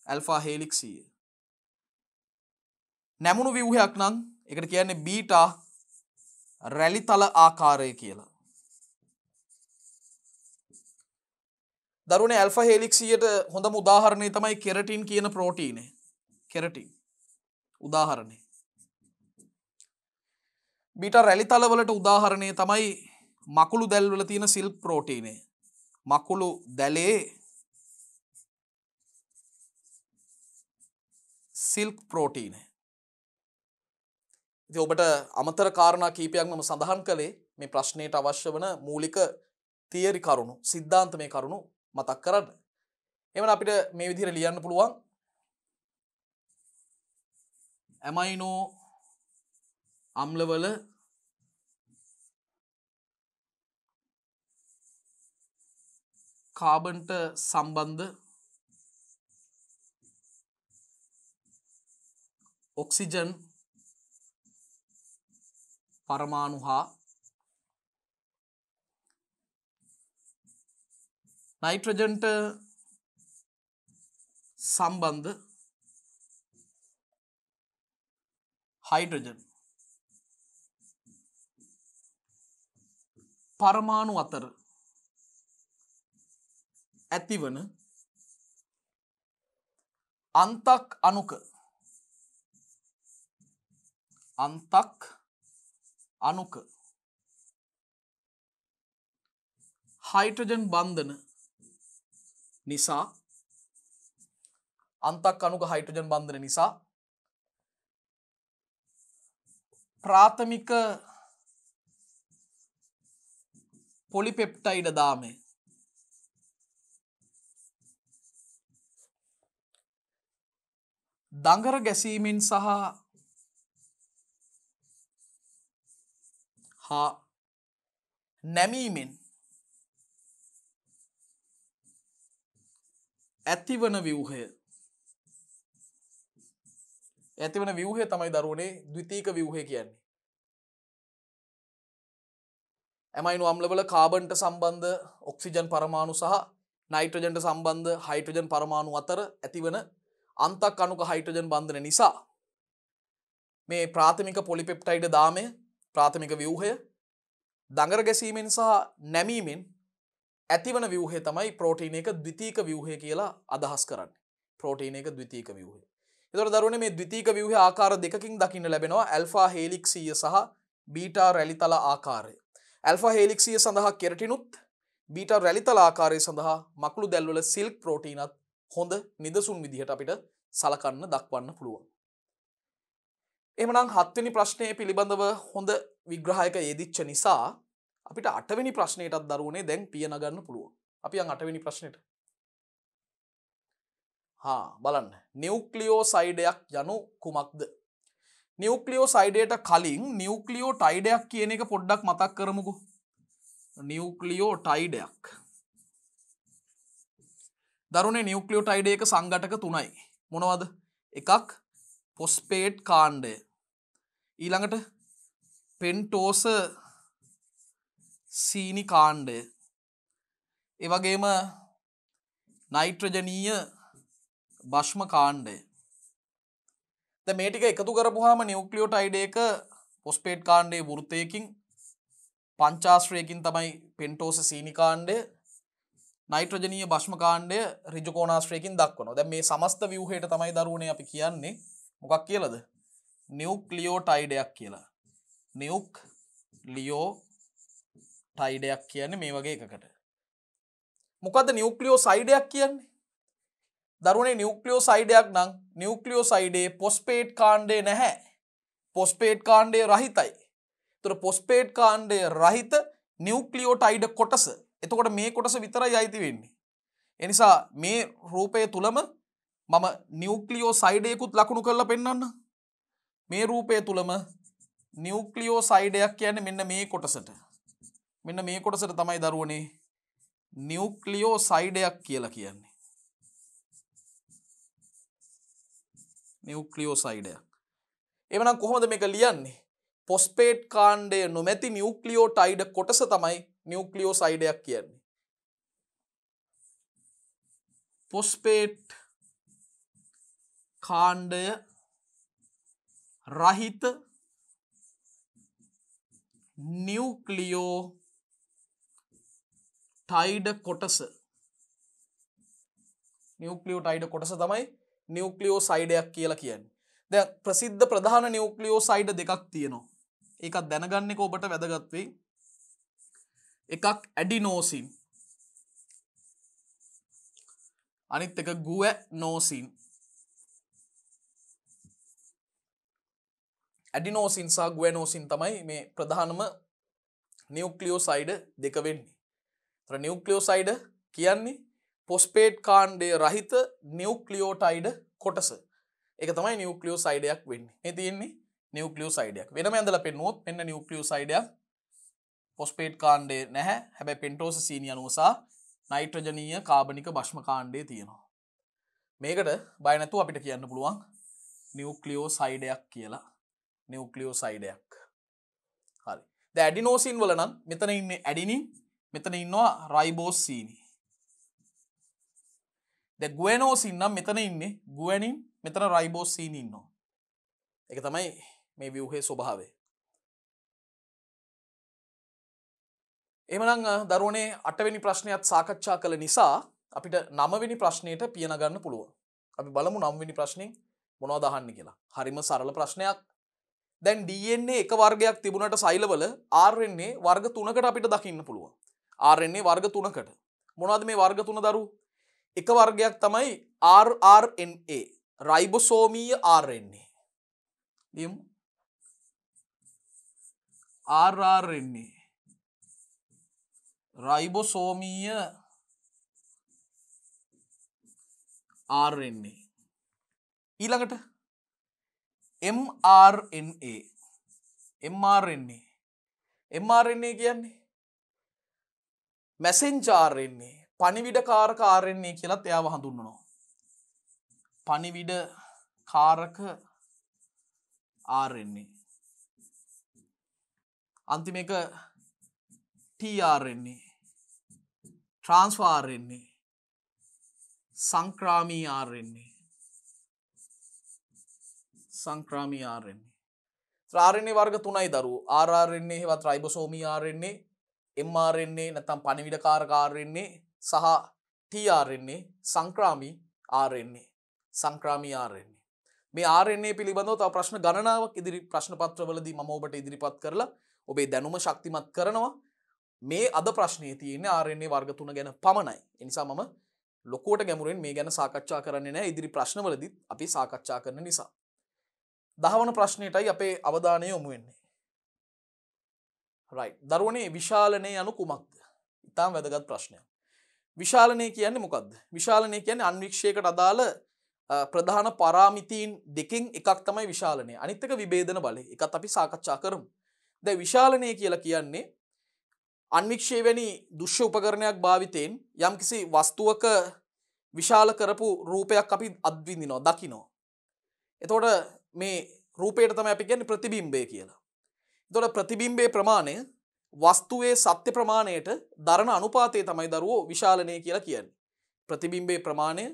ඇල්ෆා හේලික්සීය. නැමුණු ව්‍යුහයක් නම් ඒකට කියන්නේ බීටා රැලිතල ආකාරය කියලා. දරුවනේ ඇල්ෆා හේලික්සීයට හොඳම උදාහරණය තමයි කෙරටින් කියන ප්‍රෝටීනය. කෙරටින් උදාහරණය. බීටා රැලිතල වලට උදාහරණය තමයි මකුළු දැල් වල තියෙන සිල්ක් ප්‍රෝටීනය. මකුළු දැලේ සිල්ක් ප්‍රෝටීනය. ඉතින් ඔබට අමතර කාරණා කීපයක් මම සඳහන් කළේ මේ ප්‍රශ්නයට අවශ්‍ය වන මූලික තියරි කරුණු, සිද්ධාන්තමය කරුණු මතක් කරන්න. එවන අපිට මේ විදිහට ලියන්න පුළුවන් ඇමයිනෝ අම්ලවල කාබන්ට සම්බන්ධ ඔක්සිජන් පරමාණු හා නයිට්‍රජන්ට සම්බන්ධ හයිඩ්‍රජන් පරමාණු අතර ඇතිවන අන්තක් අණුක හයිඩ්‍රජන් බන්ධන නිසා අන්තක් අණුක හයිඩ්‍රජන් බන්ධන නිසා ප්‍රාථමික පොලිපෙප්ටයිඩ් දාමය දඟර ගැසීමෙන් සහ නැමීමෙන් ඇතිවන ව්‍යුහය. ඇතිවන ව්‍යුහය තමයි දරුවනේ ද්විතීක ව්‍යුහය කියන්නේ. ඇමයිනෝ අම්ලවල කාබන්ට සම්බන්ධ ඔක්සිජන් පරමාණු සහ නයිට්‍රජන්ට සම්බන්ධ හයිඩ්‍රජන් පරමාණු අතර ඇතිවන අන්තක් අණුක හයිඩ්‍රජන් බන්ධන නිසා මේ ප්‍රාථමික පොලිපෙප්ටයිඩ් දාමය ප්‍රාථමික ව්‍යුහය දඟර ගැසීමෙන් සහ නැමීමෙන් ඇතිවන ව්‍යුහය තමයි ප්‍රෝටීන එක ද්විතීක ව්‍යුහය කියලා අදහස් කරන්නේ. ප්‍රෝටීන එක ද්විතීක ව්‍යුහය. ඒතකොට දරුවනේ මේ ද්විතීක ව්‍යුහය ආකාර දෙකකින් දකින්න ලැබෙනවා ඇල්ෆා හේලික්සීය සහ බීටා රැලිතල ආකාරය. ඇල්ෆා හේලික්සීය සඳහා කෙරටිනුත් බීටා රැලිතල ආකාරය සඳහා මකුළු දැල්වල සිල්ක් ප්‍රෝටීනත් හොඳ නිදසුන් විදිහට අපිට සලකන්න දක්වන්න පුළුවන්. එහෙමනම් 7 වෙනි ප්‍රශ්නය පිළිබඳව හොඳ විග්‍රහයක යෙදිච්ච නිසා අපිට 8 වෙනි ප්‍රශ්නයටත් දරුවනේ දැන් පිය නගන්න පුළුවන්. අපි යන් 8 වෙනි ප්‍රශ්නෙට. බලන්න. නියුක්ලියෝසයිඩයක් යනු කුමක්ද? නියුක්ලියෝසයිඩයට කලින් නියුක්ලියෝටයිඩයක් කියන එක පොඩ්ඩක් මතක් කරමුකෝ. නියුක්ලියෝටයිඩයක්. දරුවනේ නියුක්ලියෝටයිඩ එක සංඝටක 3යි. මොනවද? එකක් ෆොස්ෆේට් කාණ්ඩය. ඊළඟට පෙන්ටෝස සීනි කාණ්ඩය. ඒ වගේම නයිට්‍රජනීය භෂ්ම කාණ්ඩය. දැන් මේ ටික එකතු කරපුවාම නියුක්ලියෝටයිඩ එක ෆොස්ෆේට් කාණ්ඩයේ වෘත්තයකින් පංචාශ්‍රයකින් තමයි පෙන්ටෝස සීනි කාණ්ඩය, නයිට්‍රජනීය භෂ්ම කාණ්ඩය ඍජු කෝණාශ්‍රයකින් දක්වනවා. දැන් මේ සමස්ත ව්‍යුහයට තමයි දරුවනේ අපි කියන්නේ මොකක් කියලාද? නියුක්ලියෝටයිඩයක් කියලා. නියුක්ලියෝටයිඩයක් කියන්නේ මේ වගේ එකකට. මොකද්ද නියුක්ලියෝසයිඩයක් කියන්නේ? දරුවනේ නියුක්ලියෝසයිඩයක් නම් නියුක්ලියෝසයිඩේ ෆොස්ෆේට් කාණ්ඩය නැහැ. ෆොස්ෆේට් කාණ්ඩය රහිතයි. ඒතර ෆොස්ෆේට් කාණ්ඩය රහිත නියුක්ලියෝටයිඩ කොටස. එතකොට මේ කොටස විතරයි අයිති වෙන්නේ. ඒ නිසා මේ රූපය තුලම මම නියුක්ලියෝසයිඩයකුත් ලකුණු කරලා පෙන්නන්න. මේ රූපය තුලම නියුක්ලියෝසයිඩයක් කියන්නේ මෙන්න මේ කොටසට. මෙන්න මේ කොටසට තමයි දරුවනේ නියුක්ලියෝසයිඩයක් කියලා කියන්නේ. නියුක්ලියෝසයිඩයක්. එවනම් කොහොමද මේක ලියන්නේ? ෆොස්ෆේට් කාණ්ඩය නොමැති නියුක්ලියෝටයිඩ කොටස තමයි නියුක්ලියෝසයිඩයක් කියන්නේ. ෆොස්ෆේට් කාණ්ඩය රහිත නියුක්ලියෝටයිඩ කොටස. නියුක්ලියෝටයිඩ කොටස තමයි නියුක්ලියෝසයිඩයක් කියලා කියන්නේ. දැන් ප්‍රසිද්ධ ප්‍රධාන නියුක්ලියෝසයිඩ දෙකක් තියෙනවා. ඒකත් දැනගන්න එක ඔබට වැදගත් වෙයි. එකක් ඇඩිනෝසින්, අනිත් එක ගුවැනෝසින්. ඇඩිනෝසින් සහ ගුවැනෝසින් තමයි මේ ප්‍රධානම නියුක්ලියෝසයිඩ දෙක වෙන්නේ. ඒතර නියුක්ලියෝසයිඩ කියන්නේ ෆොස්ෆේට් කාණ්ඩය රහිත නියුක්ලියෝටයිඩ කොටස. ඒක තමයි නියුක්ලියෝසයිඩයක් වෙන්නේ. මේ තියෙන්නේ නියුක්ලියෝසයිඩයක්. වෙනම ඇඳලා පෙන්නුවොත් මෙන්න නියුක්ලියෝසයිඩයක්. ෆොස්ෆේට් කාණ්ඩය නැහැ. හැබැයි පෙන්ටෝස සීනි අණුව සහ නයිට්‍රජනීය කාබනික භෂ්ම කාණ්ඩය තියෙනවා. මේකට බය නැතුව අපිට කියන්න පුළුවන් නියුක්ලියෝසයිඩයක් කියලා. නියුක්ලියෝසයිඩයක්. හරි. දැන් ඇඩිනෝසින් වල නම් මෙතන ඉන්නේ ඇඩිනින්, මෙතන ඉන්නවා රයිබෝස් සීනි. දැන් ගුවැනෝසින් නම් මෙතන ඉන්නේ ගුවැනින්, මෙතන රයිබෝස් සීනි ඉන්නවා. ඒක තමයි මේ ව්‍යුහයේ ස්වභාවය. එහෙමනම් දරුවනේ 8 වෙනි ප්‍රශ්නයත් සාකච්ඡා කළ නිසා අපිට 9 වෙනි ප්‍රශ්නයට පිය නගන්න පුළුවන්. අපි බලමු 9 වෙනි ප්‍රශ්نين මොනවද අහන්නේ කියලා. හරිම සරල ප්‍රශ්නයක්. දැන් DNA එක වර්ගයක් තිබුණට සෛලවල RNA වර්ග 3කට අපිට දකින්න පුළුවන්. RNA වර්ග 3කට. මොනවද මේ වර්ග 3 දරුවෝ? එක වර්ගයක් තමයි rRNA, රයිබෝසෝමීය RNA. ලියමු. rRNA, රයිබෝසෝමීය RNA. ඊළඟට mRNA. mRNA කියන්නේ messenger RNA, පණිවිඩකාරක RNA කියලාත් එයාව හඳුන්වනවා. පණිවිඩකාරක RNA. අන්තිම එක tRNA, transfer RNA, සංක්‍රාමී RNA. සංක්‍රාමී RNA. RNA වර්ග 3යි දරුවෝ. rRNA හෙවත් රයිබෝසෝමී RNA, mRNA නැත්නම් පණිවිඩකාරක RNA සහ tRNA සංක්‍රාමී RNA. සංක්‍රාමී RNA. මේ RNA පිළිබඳව තව ප්‍රශ්න ගණනාවක් ඉදිරි ප්‍රශ්න පත්‍රවලදී මම ඔබට ඉදිරිපත් කරලා ඔබේ දැනුම ශක්තිමත් කරනවා. මේ අද ප්‍රශ්නයේ තියෙන්නේ RNA වර්ග 3 ගැන පමණයි. ඒ නිසා මම ලොකුවට ගැඹුරින් මේ ගැන සාකච්ඡා කරන්නේ නැහැ. ඉදිරි ප්‍රශ්නවලදී අපි සාකච්ඡා කරන නිසා. 10 වන ප්‍රශ්නයටයි අපේ අවධානය යොමු වෙන්නේ. right. දරුවනේ විශාලනය යනු කුමක්ද? ඉතාම වැදගත් ප්‍රශ්නයක්. විශාලනය කියන්නේ මොකක්ද? විශාලනය කියන්නේ අන්වික්ෂයකට අදාළ ප්‍රධාන පරාමිතීන් දෙකෙන් එකක් තමයි විශාලනය. අනිත් එක විභේදන බලය. ඒකත් අපි සාකච්ඡා කරමු. දැන් විශාලනය කියලා කියන්නේ අන්වික්ෂය වැනි දෘශ්‍ය උපකරණයක් භාවිතයෙන් යම්කිසි වස්තුවක විශාල කරපු රූපයක් අපි අත්විඳිනවා, දකිනවා. එතකොට මේ රූපයට තමයි අපි කියන්නේ ප්‍රතිබිම්බය කියලා. එතකොට ප්‍රතිබිම්බයේ ප්‍රමාණය වස්තුවේ සත්‍ය ප්‍රමාණයට දරන අනුපාතය තමයි දරුවෝ විශාලනය කියලා කියන්නේ. ප්‍රතිබිම්බයේ ප්‍රමාණය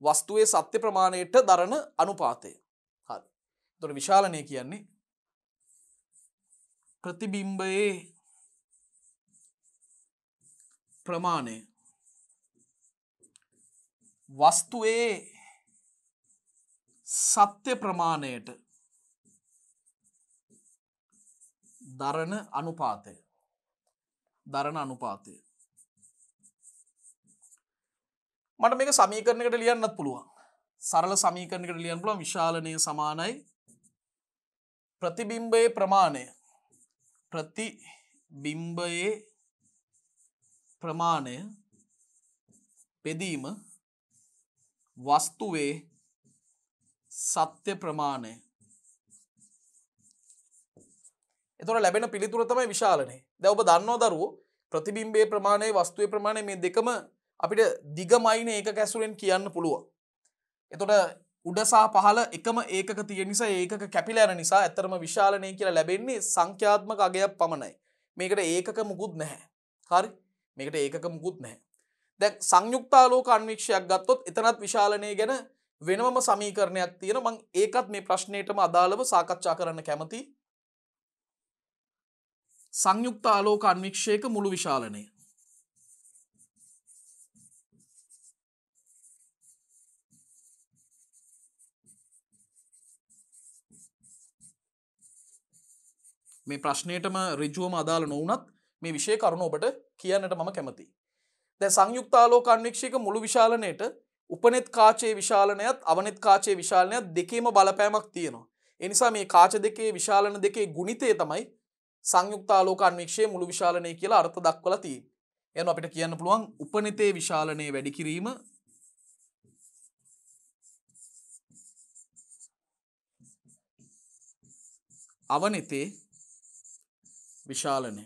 වස්තුවේ සත්‍ය ප්‍රමාණයට දරන අනුපාතය. හරි. එතකොට විශාලනය කියන්නේ ප්‍රතිබිම්බයේ ප්‍රමාණය වස්තුවේ සත්‍ය ප්‍රමාණයට දරන අනුපාතය. මට මේක සමීකරණයකට ලියන්නත් පුළුවන්. සරල සමීකරණයකට ලියන්න පුළුවන්. විශාලනය සමානයි ප්‍රතිබිම්බයේ ප්‍රමාණය බෙදීම වස්තුවේ සත්‍ය ප්‍රමාණය. එතකොට ලැබෙන පිළිතුර තමයි විශාලනය. දැන් ඔබ දන්නව දරුවෝ ප්‍රතිබිම්බයේ ප්‍රමාණය වස්තුවේ ප්‍රමාණය මේ දෙකම අපිට දිගමයින ඒකක ඇසුරෙන් කියන්න පුළුවන්. එතකොට උඩ සහ පහළ එකම ඒකක තියෙන නිසා ඒකක කැපිලා යන නිසා ඇත්තටම විශාලනය කියලා ලැබෙන්නේ සංඛ්‍යාත්මක අගයක් පමණයි. මේකට ඒකක මුකුත් නැහැ. හරි? මේකට ඒකක මුකුත් නැහැ. දැන් සංයුක්තාලෝක අන්වීක්ෂයක් ගත්තොත් එතනත් විශාලනය ගැන වෙනමම සමීකරණයක් තියෙනවා. මම ඒකත් මේ ප්‍රශ්නයටම අදාළව සාකච්ඡා කරන්න කැමතියි. සංයුක්ත ආලෝක අන්වීක්ෂයක මුළු විශාලනය. මේ ප්‍රශ්නයටම ඍජුවම අදාළ නොවුනත් මේ විෂය කරුණ ඔබට කියන්නට මම කැමතියි. දැන් සංයුක්ත ආලෝක අන්වීක්ෂයක මුළු විශාලනයේට උපනෙත් කාචයේ විශාලනයත් අවනෙත් කාචයේ විශාලනයත් දෙකේම බලපෑමක් තියෙනවා. ඒ නිසා මේ කාච දෙකේ විශාලන දෙකේ ගුණිතය තමයි සංයුක්ත ආලෝක අන්වීක්ෂයේ මුළු විශාලනය කියලා අර්ථ දක්වලා තියෙන්නේ. එහෙනම් අපිට කියන්න පුළුවන් උපනෙතේ විශාලනය වැඩි කිරීම අවනෙතේ විශාලනය.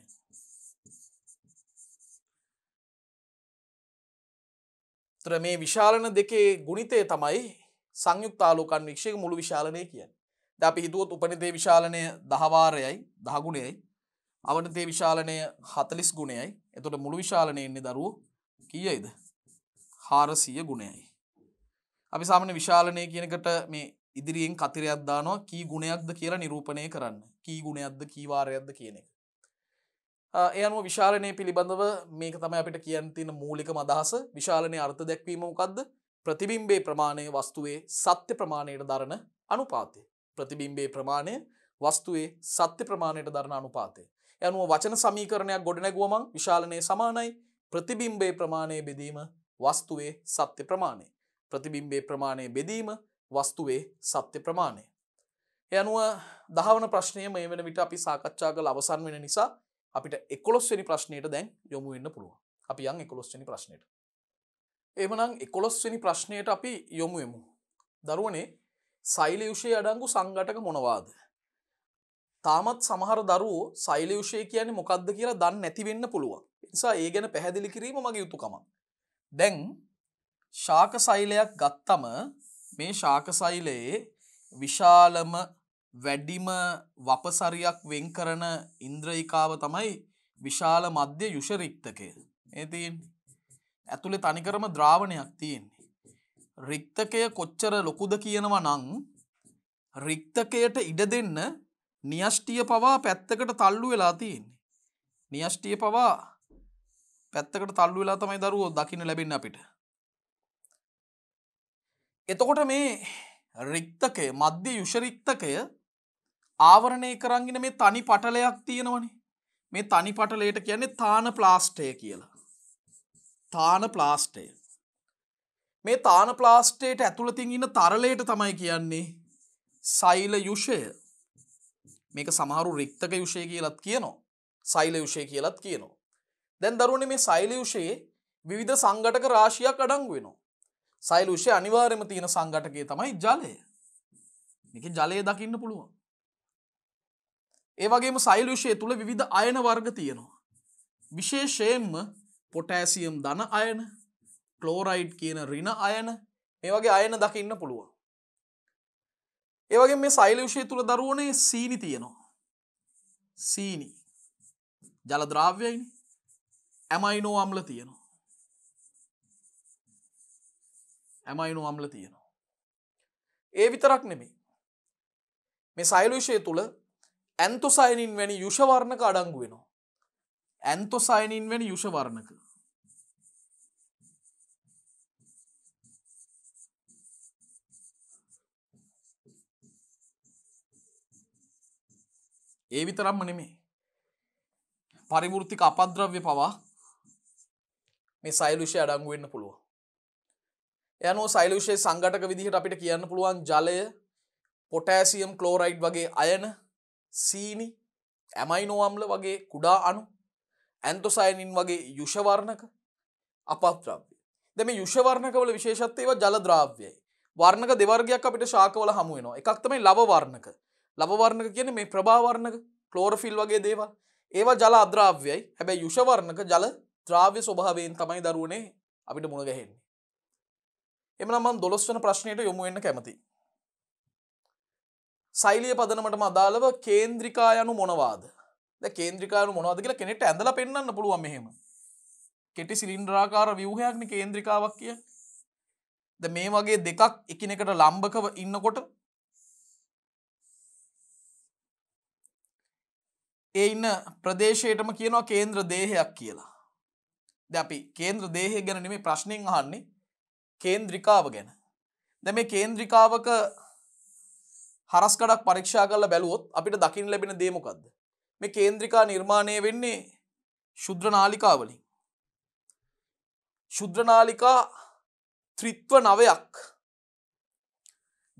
තර මේ විශාලන දෙකේ ගුණිතය තමයි සංයුක්ත ආලෝක අන්වීක්ෂයක මුළු විශාලනය කියන්නේ. දැන් අපි හිතුවොත් උපනිතේ විශාලනය 10 වාරයයි 10 ගුණයයි. අවනිතේ විශාලනය 40 ගුණයයි. එතකොට මුළු විශාලනය ඉන්නේ දරුවෝ කීයයිද? 400 ගුණයයි. අපි සාමාන්‍ය විශාලනය කියන එකට මේ ඉදිරියෙන් කතරයක් දානවා කී ගුණයක්ද කියලා නිරූපණය කරන්න. කී ගුණයක්ද කී වාරයක්ද කියන එක. ඒ අනුව විශාලනය පිළිබඳව මේක තමයි අපිට කියන්න තියෙන මූලිකම අදහස. විශාලනයේ අර්ථ දැක්වීම මොකද්ද? ප්‍රතිබිම්බයේ ප්‍රමාණය වස්තුවේ සත්‍ය ප්‍රමාණයට දරන අනුපාතය. ප්‍රතිබිම්බයේ ප්‍රමාණය වස්තුවේ සත්‍ය ප්‍රමාණයට දරන අනුපාතය. ඒ අනුව වචන සමීකරණයක් ගොඩනැගුවම විශාලනයේ සමානයි ප්‍රතිබිම්බයේ ප්‍රමාණය බෙදීම වස්තුවේ සත්‍ය ප්‍රමාණය. ප්‍රතිබිම්බයේ ප්‍රමාණය බෙදීම වස්තුවේ සත්‍ය ප්‍රමාණය. ඒ අනුව 10 වන ප්‍රශ්නය මේ වෙන විට අපි සාකච්ඡා කරලා අවසන් වෙන නිසා අපිට 11 වෙනි ප්‍රශ්නයට දැන් යොමු වෙන්න පුළුවන්. අපි යන් 11 වෙනි ප්‍රශ්නයට. එහෙමනම් 11 වෙනි ප්‍රශ්නයට අපි යොමු වෙමු. දරුවනේ සෛලයුෂයේ අඩංගු සංඝටක මොනවාද? තාමත් සමහර දරුවෝ සෛලයුෂය කියන්නේ මොකක්ද කියලා දන්නේ නැති වෙන්න පුළුවන්. ඒ නිසා ඒ ගැන පැහැදිලි කිරීම මගේ යුතුයකමක්. දැන් ශාක සෛලයක් ගත්තම මේ ශාක සෛලයේ විශාලම වැඩිම වපසරියක් වෙන් කරන ඉන්ද්‍රියිකාව තමයි විශාල මධ්‍ය යුෂ රික්තකය. මේ තියෙන්නේ. ඇතුලේ තනිකරම ද්‍රාවණයක් තියෙන්නේ. රික්තකය කොච්චර ලොකුද කියනවා නම් රික්තකයට ඉඩ දෙන්න න්‍යෂ්ටිය පවා පැත්තකට තල්ලු වෙලා තියෙන්නේ. න්‍යෂ්ටිය පවා පැත්තකට තල්ලු වෙලා තමයි දරුවෝ දකින්න ලැබෙන්නේ අපිට. එතකොට මේ රික්තකය මධ්‍ය යුෂ රික්තකය ආවරණය කරන් ඉන්න මේ තනි පටලයක් තියෙනවනේ. මේ තනි පටලයට කියන්නේ තාන ප්ලාස්ටය කියලා. තාන ප්ලාස්ටය. මේ තාන ප්ලාස්ටයට ඇතුළතින් ඉන්න තරලයට තමයි කියන්නේ සෛල යුෂය. මේක සමහරු රික්තක යුෂය කියලත් කියනවා. සෛල යුෂය කියලත් කියනවා. දැන් දරුවනේ මේ සෛල යුෂයේ විවිධ සංඝටක රාශියක් අඩංගු වෙනවා. සෛල යුෂයේ අනිවාර්යයෙන්ම තියෙන සංඝටකය තමයි ජලය. මේකේ ජලය දකින්න පුළුවන්. ඒ වගේම සෛල යුෂය තුල විවිධ අයන වර්ග තියෙනවා. විශේෂයෙන්ම පොටෑසියම් ධන අයන, ක්ලෝරයිඩ් කියන ඍණ අයන, මේ වගේ අයන දකින්න පුළුවන්. ඒ වගේම මේ සෛල යුෂය තුල දරුවනේ සීනි තියෙනවා. සීනි ජල ද්‍රාව්‍යයිනේ. ඇමයිනෝ අම්ල තියෙනවා. ඇමයිනෝ අම්ල තියෙනවා. ඒ විතරක් නෙමෙයි. මේ සෛල යුෂය තුල ඇන්තොසයනින් වැනි යුෂ වර්ණක අඩංගු වෙනවා. ඇන්තොසයනින් වැනි යුෂ වර්ණක. ඒ විතරක්ම නෙමෙයි. පරිවෘත්තික අපද්‍රව්‍ය පවා මේ සෛල යුෂය අඩංගු වෙන්න පුළුවන්. එයනෝ සෛල යුෂයේ සංඝටක විදිහට අපිට කියන්න පුළුවන් ජලය, පොටෑසියම් ක්ලෝරයිඩ් වගේ අයන, සීනි, ඇමයිනෝ අම්ල වගේ කුඩා අණු, ඇන්තොසයනින් වගේ යුෂ වර්ණක, අපද්‍රව්‍ය. දැන් මේ යුෂ වර්ණකවල විශේෂත්වය ඒවා ජල ද්‍රාව්‍යයි. වර්ණක දෙවර්ගයක් අපිට ශාකවල හමු වෙනවා. එකක් තමයි ලව වර්ණක. ලව වර්ණක කියන්නේ මේ ප්‍රභා වර්ණක, ක්ලෝරොෆිල් වගේ දේවල්. ඒවා ජල අද්‍රාව්‍යයි. හැබැයි යුෂ වර්ණක ජල ද්‍රාව්‍ය ස්වභාවයෙන් තමයි දරුවනේ අපිට මුණ ගැහෙන්නේ. එhmenan මම 12 වෙනි ප්‍රශ්නයට යොමු වෙන්න කැමතියි. සෛලීය පදනමටම අදාළව කේන්ද්‍රිකා යනු මොනවාද? දැන් කේන්ද්‍රිකා යනු මොනවද කියලා කෙනෙක්ට ඇඳලා පෙන්නන්න පුළුවන් මෙහෙම. කෙටි සිලින්ඩරාකාර ව්‍යුහයක්නේ කේන්ද්‍රිකාවක් කියන්නේ. දැන් මේ වගේ දෙකක් එකිනෙකට ලම්බකව ඉන්නකොට ඒ ඉන්න ප්‍රදේශයටම කියනවා කේන්ද්‍ර දේහයක් කියලා. දැන් අපි කේන්ද්‍ර දේහය ගැන නෙමෙයි ප්‍රශ්نين අහන්නේ, කේන්ද්‍රිකාව ගැන. දැන් මේ කේන්ද්‍රිකාවක හරස්කඩක් පරීක්ෂා කරලා බැලුවොත් අපිට දකින්න ලැබෙන දේ මොකද්ද? මේ කේන්ද්‍රිකා නිර්මාණය වෙන්නේ ශුද්‍ර නාලිකා වලින්. ශුද්‍ර නාලිකා ත්‍රිත්ව නවයක්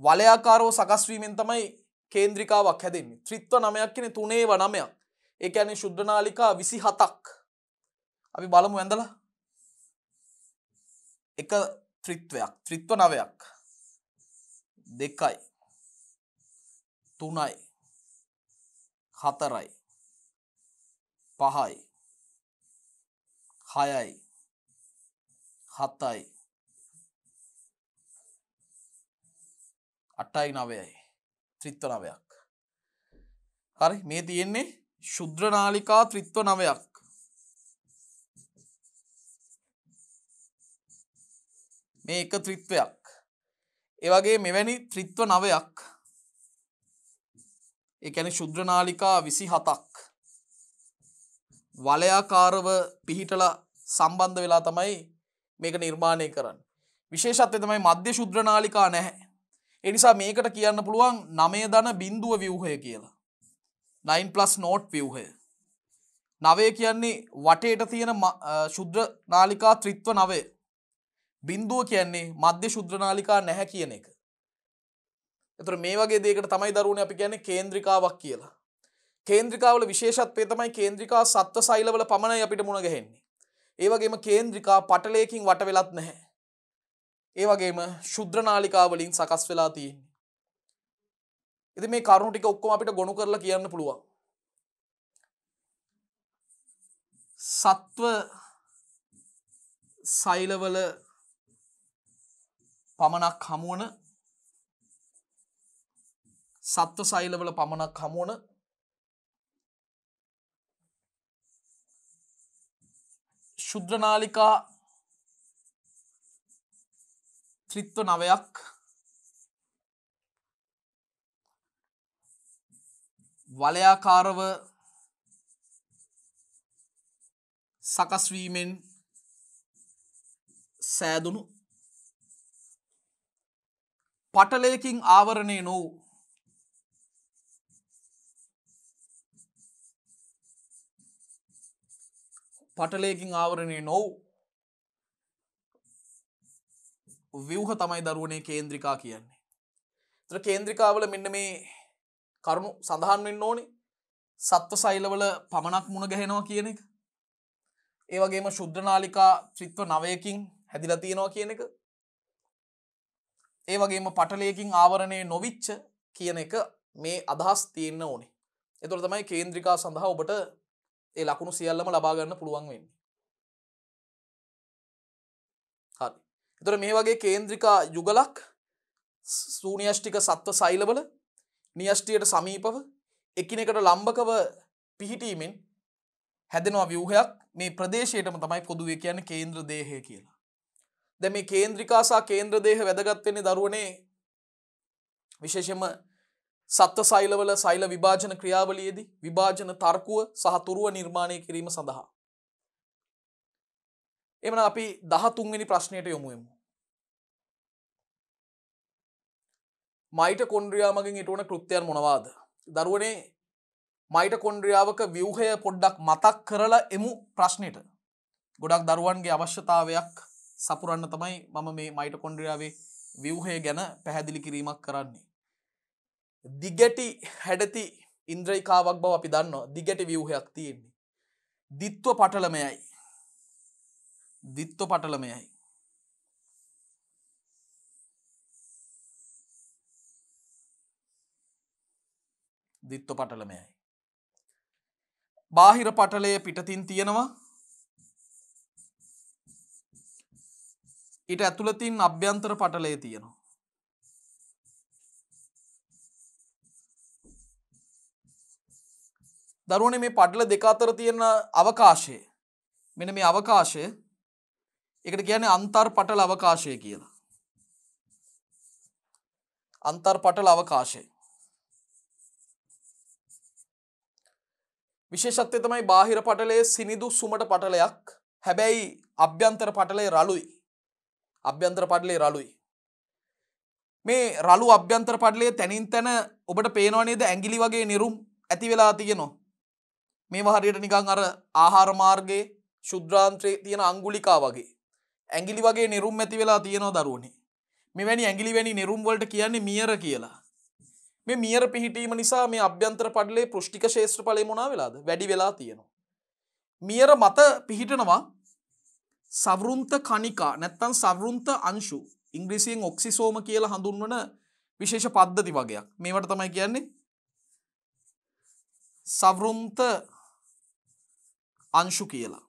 වලයාකාරව සකස් වීමෙන් තමයි කේන්ද්‍රිකාවක් හැදෙන්නේ. ත්‍රිත්ව නවයක් කියන්නේ 3/9ක්. ඒ කියන්නේ ශුද්‍ර නාලිකා 27ක්. අපි බලමු ඇඳලා. එක ත්‍රිත්වයක්, ත්‍රිත්ව නවයක්. 2යි 3යි 4යි 5යි 6යි 7යි 8යි 9යි ත්‍රිත්ව නවයක්. හරි, මේ තියෙන්නේ ශුද්‍ර නාලිකා ත්‍රිත්ව නවයක්. මේ එක ත්‍රිත්වයක්. ඒ වගේ මෙවැනි ත්‍රිත්ව නවයක්, ඒ කියන්නේ ශුද්‍ර නාලිකා 27ක් වලයාකාරව පිහිටලා සම්බන්ධ වෙලා තමයි මේක නිර්මාණය කරන්නේ. විශේෂත්වය තමයි මධ්‍ය ශුද්‍ර නාලිකා නැහැ. ඒ නිසා මේකට කියන්න පුළුවන් 9 ධන බිඳුව ව්‍යුහය කියලා. 9+0 ව්‍යුහය. 9 කියන්නේ වටේට තියෙන ශුද්‍ර නාලිකා ත්‍රිත්ව 9. බිඳුව කියන්නේ මධ්‍ය ශුද්‍ර නාලිකා නැහැ කියන එක. ඒතර මේ වගේ දෙයකට තමයි දරුවනේ අපි කියන්නේ කේන්ද්‍රිකාවක් කියලා. කේන්ද්‍රිකාවල විශේෂත්වය තමයි කේන්ද්‍රිකා සත්ව සෛලවල පමණයි අපිට මුණ ගැහෙන්නේ. ඒ වගේම කේන්ද්‍රිකා පටලයකින් වට වෙලත් නැහැ. ඒ වගේම ශුද්‍ර නාලිකා වලින් සකස් වෙලා තියෙන්නේ. ඉතින් මේ කරුණු ටික ඔක්කොම අපිට ගොනු කරලා කියන්න පුළුවන්. සත්ව සෛලවල පමණක් හමුවන සත්ව සෛලවල පමණක් හමුවන ශුද්‍ර නාලිකා ත්‍රිත්ව නවයක් වලයාකාරව සකස් වීමෙන් සෑදුණු පටලයකින් ආවරණය නොවූ පටලයකින් ආවරණය නොවූ ව්‍යුහ තමයි දරුවනේ කේන්ද්‍රිකා කියන්නේ. ඒතර කේන්ද්‍රිකාවල මෙන්න මේ කරුණු සඳහන් වෙන්න ඕනේ. සත්ව සෛලවල පමණක් මුණ ගැහෙනවා කියන එක. ඒ වගේම ශුද්ධ නාලිකා ත්‍රිත්ව 9කින් හැදිලා තියෙනවා කියන එක. ඒ වගේම පටලයකින් ආවරණය නොවිච්ච කියන එක මේ අදහස් තියෙන්න ඕනේ. එතකොට තමයි කේන්ද්‍රිකා සඳහා ඔබට ඒ ලකුණු සියල්ලම ලබා ගන්න පුළුවන් වෙන්නේ. හරි. එතකොට මේ වගේ කේන්ද්‍රිකා යුගලක් ශූන්‍යෂ්ටික සත්ව සෛලවල න්‍යෂ්ටියට සමීපව එකිනෙකට ලම්බකව පිහිටීමෙන් හැදෙනවා ව්‍යුහයක්. මේ ප්‍රදේශයටම තමයි පොදුවේ කියන්නේ කේන්ද්‍ර දේහය කියලා. දැන් මේ කේන්ද්‍රිකා සහ කේන්ද්‍ර දේහ වැදගත් වෙන්නේ දරුවනේ විශේෂයෙන්ම සත්ව සෛලවල සෛල විභාජන ක්‍රියාවලියේදී විභාජන තර්කුව සහ තුරුව නිර්මාණය කිරීම සඳහා. එhmenan අපි 13 වෙනි ප්‍රශ්නයට යමු. මයිටොකොන්ඩ්‍රියා මගින් ඊටවන කෘත්‍යයන් මොනවාද? දරුවනේ මයිටොකොන්ඩ්‍රියාවක ව්‍යුහය පොඩ්ඩක් මතක් කරලා එමු ප්‍රශ්නෙට. ගොඩක් දරුවන්ගේ අවශ්‍යතාවයක් සපුරන්න තමයි මම මේ මයිටොකොන්ඩ්‍රියාවේ ව්‍යුහය ගැන පැහැදිලි කිරීමක් කරන්නේ. දිගටි හැඩති ඉන්ද්‍රිකාවක් බව අපි දන්නවා. දිගටි ව්‍යුහයක් තියෙන්නේ. දිත්ව පටලමයයි. දිත්ව පටලමයයි. දිත්ව පටලමයයි. බාහිර පටලය පිටතින් තියෙනවා. ඊට ඇතුළතින් අභ්‍යන්තර පටලය තියෙනවා. දරුවනේ මේ පටල දෙක අතර තියෙන අවකාශය මෙන්න මේ අවකාශය ඒකට කියන්නේ අන්තර් පටල අවකාශය කියලා. අන්තර් පටල අවකාශය. විශේෂත්වය තමයි බාහිර පටලයේ සිනිදු සුමට පටලයක්. හැබැයි අභ්‍යන්තර පටලයේ රළුයි. අභ්‍යන්තර පටලයේ රළුයි. මේ රළු අභ්‍යන්තර පටලයේ තනින් තන ඔබට පේනව නේද ඇඟිලි වගේ නිරුම් ඇති වෙලා තියෙනවා. මේවා හරියට නිකන් අර ආහාර මාර්ගයේ ශුද්ධාන්ත්‍රයේ තියෙන අඟුලිකා වගේ ඇඟිලි වගේ නිරුම් ඇති වෙලා තියෙනවා දරුවනේ. මෙවැනි ඇඟිලි වැනි නිරුම් වලට කියන්නේ මියර කියලා. මේ මියර පිහිටීම නිසා මේ අභ්‍යන්තර පටලයේ පෘෂ්ඨික ක්ෂේත්‍රඵලය මොනවා වෙලාද? වැඩි වෙලා තියෙනවා. මියර මත පිහිටනවා සවෘන්ත කණිකා නැත්නම් සවෘන්ත අංශු. ඉංග්‍රීසියෙන් ඔක්සිසෝම කියලා හඳුන්වන විශේෂ පද්ධති වගයක්. මේවට තමයි කියන්නේ සවෘන්ත අංශු කියලා.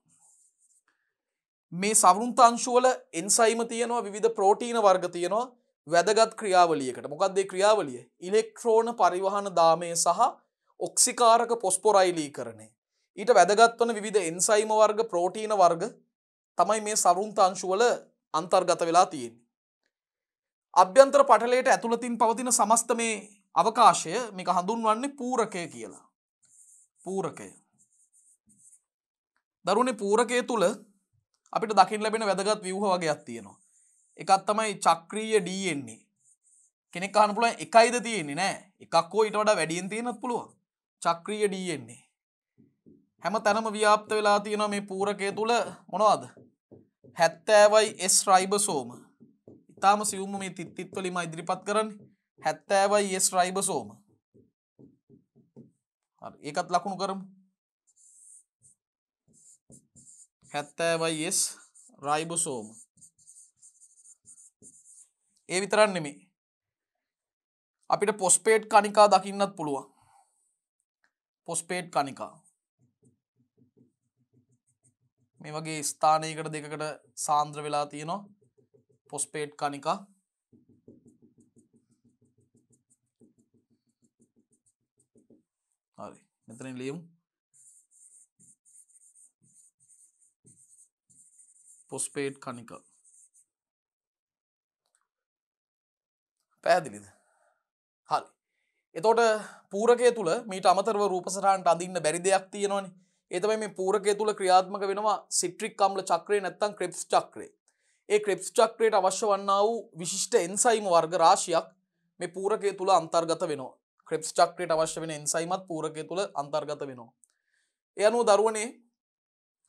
මේ සවෘන්ත අංශු වල එන්සයිම තියෙනවා, විවිධ ප්‍රෝටීන වර්ග තියෙනවා. වැදගත් ක්‍රියාවලියකට. මොකක්ද මේ ක්‍රියාවලිය? ඉලෙක්ට්‍රෝන පරිවහන දාමය සහ ඔක්සිකාරක පොස්පොරයිලීකරණය. ඊට වැදගත් වන විවිධ එන්සයිම වර්ග, ප්‍රෝටීන වර්ග තමයි මේ සවෘන්ත අංශු වල අන්තර්ගත වෙලා තියෙන්නේ. අභ්‍යන්තර පටලයට ඇතුළතින් පවතින සමස්ත මේ අවකාශය මේක හඳුන්වන්නේ පූරකය කියලා. පූරකය. දරුවනේ පූරකය තුල අපිට දකින්න ලැබෙන වැදගත් ව්‍යුහ වගේක් තියෙනවා. එකක් තමයි චක්‍රීය DNA. කෙනෙක් අහන්න පුළුවන් එකයිද තියෙන්නේ? නෑ. එකක් හෝ ඊට වඩා වැඩියෙන් තියෙන්නත් පුළුවන්. චක්‍රීය DNA. හැම තැනම ව්‍යාප්ත වෙලා තියෙනවා මේ පූරකය තුල මොනවද? 70Y S රයිබෝසෝම. ඊටාම සියුම්ම මේ තිත් වලින්ම ඉදිරිපත් කරන්නේ 70Y S රයිබෝසෝම. හරි. ඒකත් ලකුණු කරමු. 70Y S රයිබෝසෝම. ඒ විතරක් නෙමෙයි. අපිට ෆොස්ෆේට් කණිකා දකින්නත් පුළුවන්. ෆොස්ෆේට් කණිකා. මේ වගේ ස්ථානයකට දෙකකට සාන්ද්‍ර වෙලා තියෙනවා ෆොස්ෆේට් කණිකා. හරි. මෙතනින් ලියමු. ෆොස්ෆේට් කණිකා. පැහැදිලිද? හරි. එතකොට පූරකය තුල මීට අමතරව රූප සටහනට අඳින්න බැරි දෙයක් තියෙනවනේ. ඒ තමයි මේ පූරකය තුල ක්‍රියාත්මක වෙනවා සිට්‍රික් අම්ල චක්‍රය නැත්නම් ක්‍රෙබ්ස් චක්‍රය. ඒ ක්‍රෙබ්ස් චක්‍රයට අවශ්‍ය වන්නා වූ විශිෂ්ට එන්සයිම වර්ග රාශියක් මේ පූරකය තුල අන්තර්ගත වෙනවා. ක්‍රෙබ්ස් චක්‍රයට අවශ්‍ය වෙන එන්සයිමත් පූරකය තුල අන්තර්ගත වෙනවා. ඒ අනුව දරුවනේ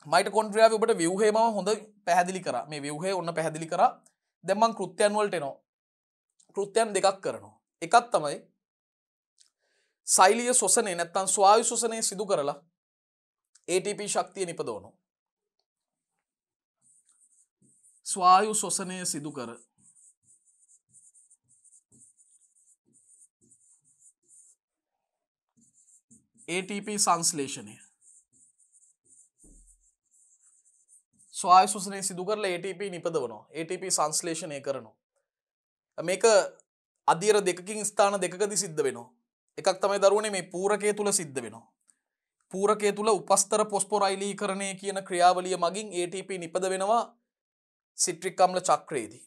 මයිටොකොන්ඩ්‍රියාවේ ඔබට ව්‍යුහය මම හොඳ පැහැදිලි කරා. මේ ව්‍යුහය ඔන්න පැහැදිලි කරා. දැන් මම කෘත්‍යයන් වලට එනවා. කෘත්‍යයන් දෙකක් කරනවා. එකක් තමයි සෛලීය ශ්වසනය නැත්තම් ස්වායු ශ්වසනය සිදු කරලා ATP ශක්තිය නිපදවනවා. ස්වායු ශ්වසනය සිදු කර ATP සංශ්ලේෂණය ස්වායු ශ්වසනය සිදු කරලා ATP නිපදවනවා. ATP සංශ්ලේෂණය කරනවා. මේක අධීර දෙකකින් ස්ථාන දෙකකදී සිද්ධ වෙනවා. එකක් තමයි දරුවනේ මේ පූරකය තුල සිද්ධ වෙනවා. පූරකය තුල උපස්තර පොස්පොරයිලීකරණය කියන ක්‍රියාවලිය මගින් ATP නිපද වෙනවා සිට්‍රික් අම්ල චක්‍රයේදී.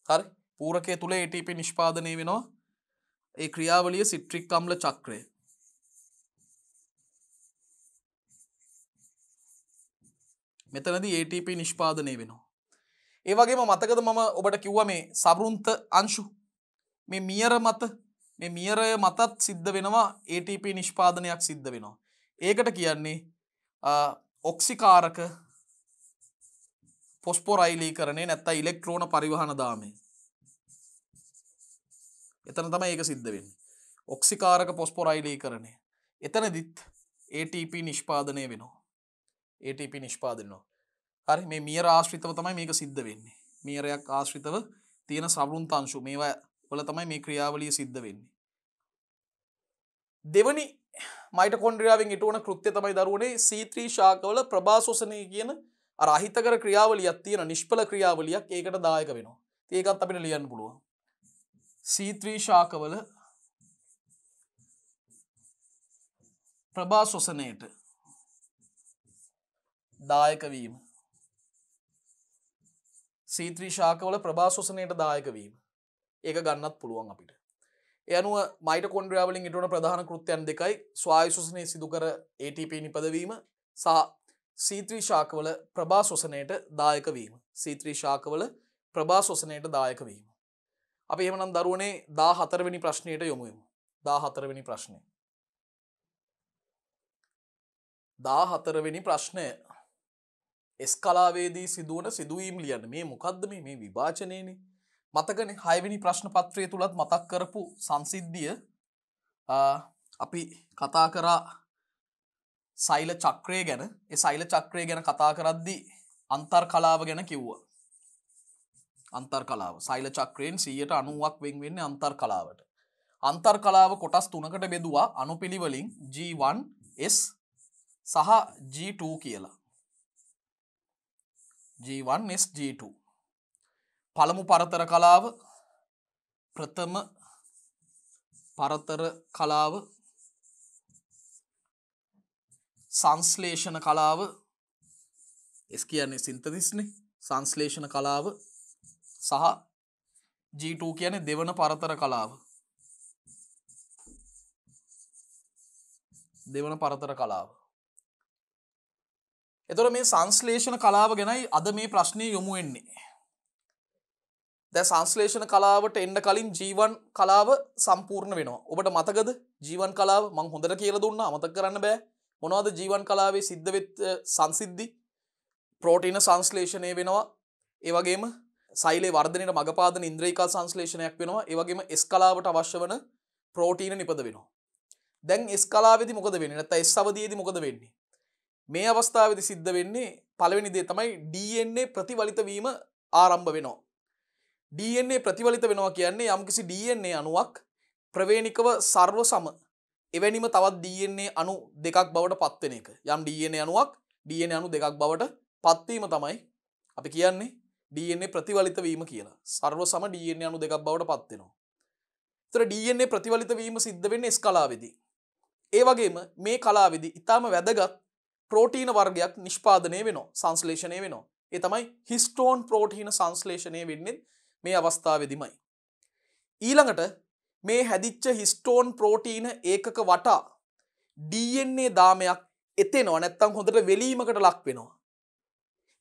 හරි? පූරකය තුල ATP නිෂ්පාදනය වෙනවා. ඒ ක්‍රියාවලිය සිට්‍රික් අම්ල චක්‍රය. මෙතනදී ATP නිෂ්පාදනය වෙනවා. ඒ වගේම මතකද මම ඔබට කිව්වා මේ සවෘන්ත අංශු මේ මියර මතත් සිද්ධ වෙනවා ATP නිෂ්පාදනයක් සිද්ධ වෙනවා. ඒකට කියන්නේ ඔක්සිකාරක පොස්පොරයිලීකරණය නැත්නම් ඉලෙක්ට්‍රෝන පරිවහන දාමය. එතන තමයි ඒක සිද්ධ වෙන්නේ. ඔක්සිකාරක පොස්පොරයිලීකරණය. එතනදිත් ATP නිෂ්පාදනය වෙනවා. ATP නිෂ්පාදනය වෙනවා. හරි මේ මියර ආශ්‍රිතව තමයි මේක සිද්ධ වෙන්නේ. මියරයක් ආශ්‍රිතව තියෙන සවෘන්ත අංශු මේවා වල තමයි මේ ක්‍රියාවලිය සිද්ධ වෙන්නේ. දෙවනි මයිටොකොන්ඩ්‍රියාවෙන් ඉටුවන කෘත්‍යය තමයි දරුවනේ C3 ශාකවල ප්‍රභාසෝෂණය කියන අර අහිතකර ක්‍රියාවලියක් තියෙන නිෂ්ඵල ක්‍රියාවලියක් ඒකට දායක වෙනවා. ඒකත් අපිට ලියන්න පුළුවන්. C3 ශාකවල ප්‍රභාසෝෂණයට දායක වීම. C3 ශාකවල ප්‍රභාසෝෂණයට දායක වීම. ඒක ගන්නත් පුළුවන් අපිට. ඒ අනුව මයිටොකොන්ඩ්‍රියා වලින් ඉටවන ප්‍රධාන කෘත්‍යයන් දෙකයි ස්වායු ශ්වසනය සිදු කර ATP නිපදවීම සහ C3 ශාකවල ප්‍රභාසෝෂණයට දායක වීම. C3 ශාකවල ප්‍රභාසෝෂණයට දායක වීම. අපි එහෙමනම් දරුවනේ 14 වෙනි ප්‍රශ්නයට යමු. 14 වෙනි ප්‍රශ්නය. 14 වෙනි ප්‍රශ්නය S කලාවේදී සිදුවන සිදුවීම් ලියන්න. මේ මොකද්ද මේ විභාජනයේනේ. මතකනේ 6 වෙනි ප්‍රශ්න පත්‍රය තුලත් මතක් කරපු සංසිද්ධිය අපි කතා කරා සෛල චක්‍රය ගැන. ඒ සෛල චක්‍රය ගැන කතා කරද්දී අන්තර් කලාව ගැන කිව්වා. අන්තර් කලාව සෛල චක්‍රයෙන් 90%ක් වෙන් වෙන්නේ අන්තර් කලාවට. අන්තර් කලාව කොටස් 3කට බෙදුවා අනුපිළිවෙලින් G1 S සහ G2 කියලා. G1 S G2 පළමු පරතර කලාව ප්‍රථම පරතර කලාව සංශ්ලේෂණ කලාව S කියන්නේ සින්තසිස්නේ සංශ්ලේෂණ කලාව සහ G2 කියන්නේ දෙවන පරතර කලාව. දෙවන පරතර කලාව. එතකොට මේ සංශ්ලේෂණ කලාව ගැනයි අද මේ ප්‍රශ්නේ යොමු වෙන්නේ. දැන් සංශ්ලේෂණ කලාවට එන්න කලින් G1 කලාව සම්පූර්ණ වෙනවා. ඔබට මතකද G1 කලාව මම හොඳට කියලා දුන්නා අමතක කරන්න බෑ. මොනවද G1 කලාවේ සිද්ධ වෙච්ච සංසිද්ධි? ප්‍රෝටීන සංශ්ලේෂණය වෙනවා. ඒ වගේම සෛලේ වර්ධනයට මඟ පාදන ඉන්ද්‍රියකල් සංශ්ලේෂණයක් වෙනවා. ඒ වගේම S කලාවට අවශ්‍ය වන ප්‍රෝටීන නිපද වෙනවා. දැන් S කලාවේදී මොකද වෙන්නේ? නැත්නම් S අවධියේදී මොකද වෙන්නේ? මේ අවස්ථාවේදී සිද්ධ වෙන්නේ පළවෙනි දේ තමයි DNA ප්‍රතිවලිත වීම ආරම්භ වෙනවා. DNA ප්‍රතිවලිත වෙනවා කියන්නේ යම්කිසි DNA අණුවක් ප්‍රවේණිකව සර්ව සම එවැනිම තවත් DNA අණු දෙකක් බවට පත් වෙන එක. යම් DNA අණුවක් DNA අණු දෙකක් බවට පත්වීම තමයි අපි කියන්නේ DNA ප්‍රතිවලිත වීම කියලා. සර්ව සම DNA අණු දෙකක් බවට පත් වෙනවා. ඒතර DNA ප්‍රතිවලිත වීම සිද්ධ වෙන්නේ S කලාවේදී. ඒ වගේම මේ කලාවේදී ඊටාම වැදගත් ප්‍රෝටීන වර්ගයක් නිෂ්පාදනය වෙනවා, සංශ්ලේෂණය වෙනවා. ඒ තමයි හිස්ටෝන් ප්‍රෝටීන සංශ්ලේෂණය වෙන්නේ මේ අවස්ථාවේදීමයි. ඊළඟට මේ හැදිච්ච හිස්ටෝන් ප්‍රෝටීන ඒකක වටා DNA දාමයක් එතෙනවා නැත්තම් හොඳට වෙලීමකට ලක් වෙනවා.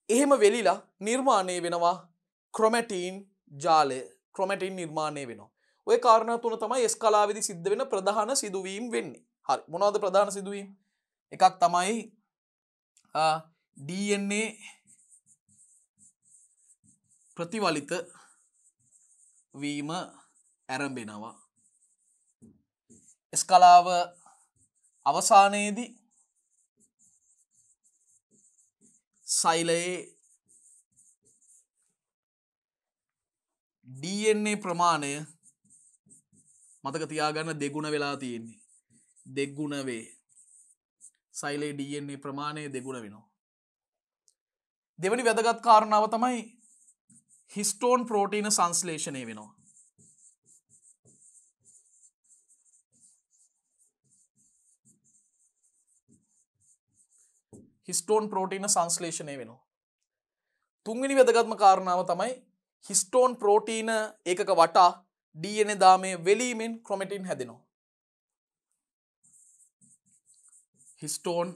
එහෙම වෙලිලා නිර්මාණය වෙනවා ක්‍රොමැටින් ජාලය. ක්‍රොමැටින් නිර්මාණය වෙනවා. ওই කාරණා තුන තමයි S කලාවේදී සිද්ධ වෙන ප්‍රධාන සිදුවීම් වෙන්නේ. හරි. මොනවද ප්‍රධාන සිදුවීම්? එකක් තමයි DNA ප්‍රතිවලිත වීම ආරම්භ වෙනවා. ස්කලාව අවසානයේදී සෛලයේ DNA ප්‍රමාණය මතක තියාගන්න දෙගුණ වෙලා තියෙන්නේ. දෙගුණ වේ. සෛලයේ DNA ප්‍රමාණය දෙගුණ වෙනවා. දෙවැනි වැදගත් කාරණාව තමයි හිස්ටෝන් ප්‍රෝටීන සංශ්ලේෂණය වෙනවා. හිස්ටෝන් ප්‍රෝටීන සංශ්ලේෂණය වෙනවා. තුන්වෙනි වැදගත්ම කාරණාව තමයි හිස්ටෝන් ප්‍රෝටීන ඒකක වටා DNA දාමය වෙලීමෙන් ක්‍රොමැටින් හැදෙනවා. හිස්ටෝන්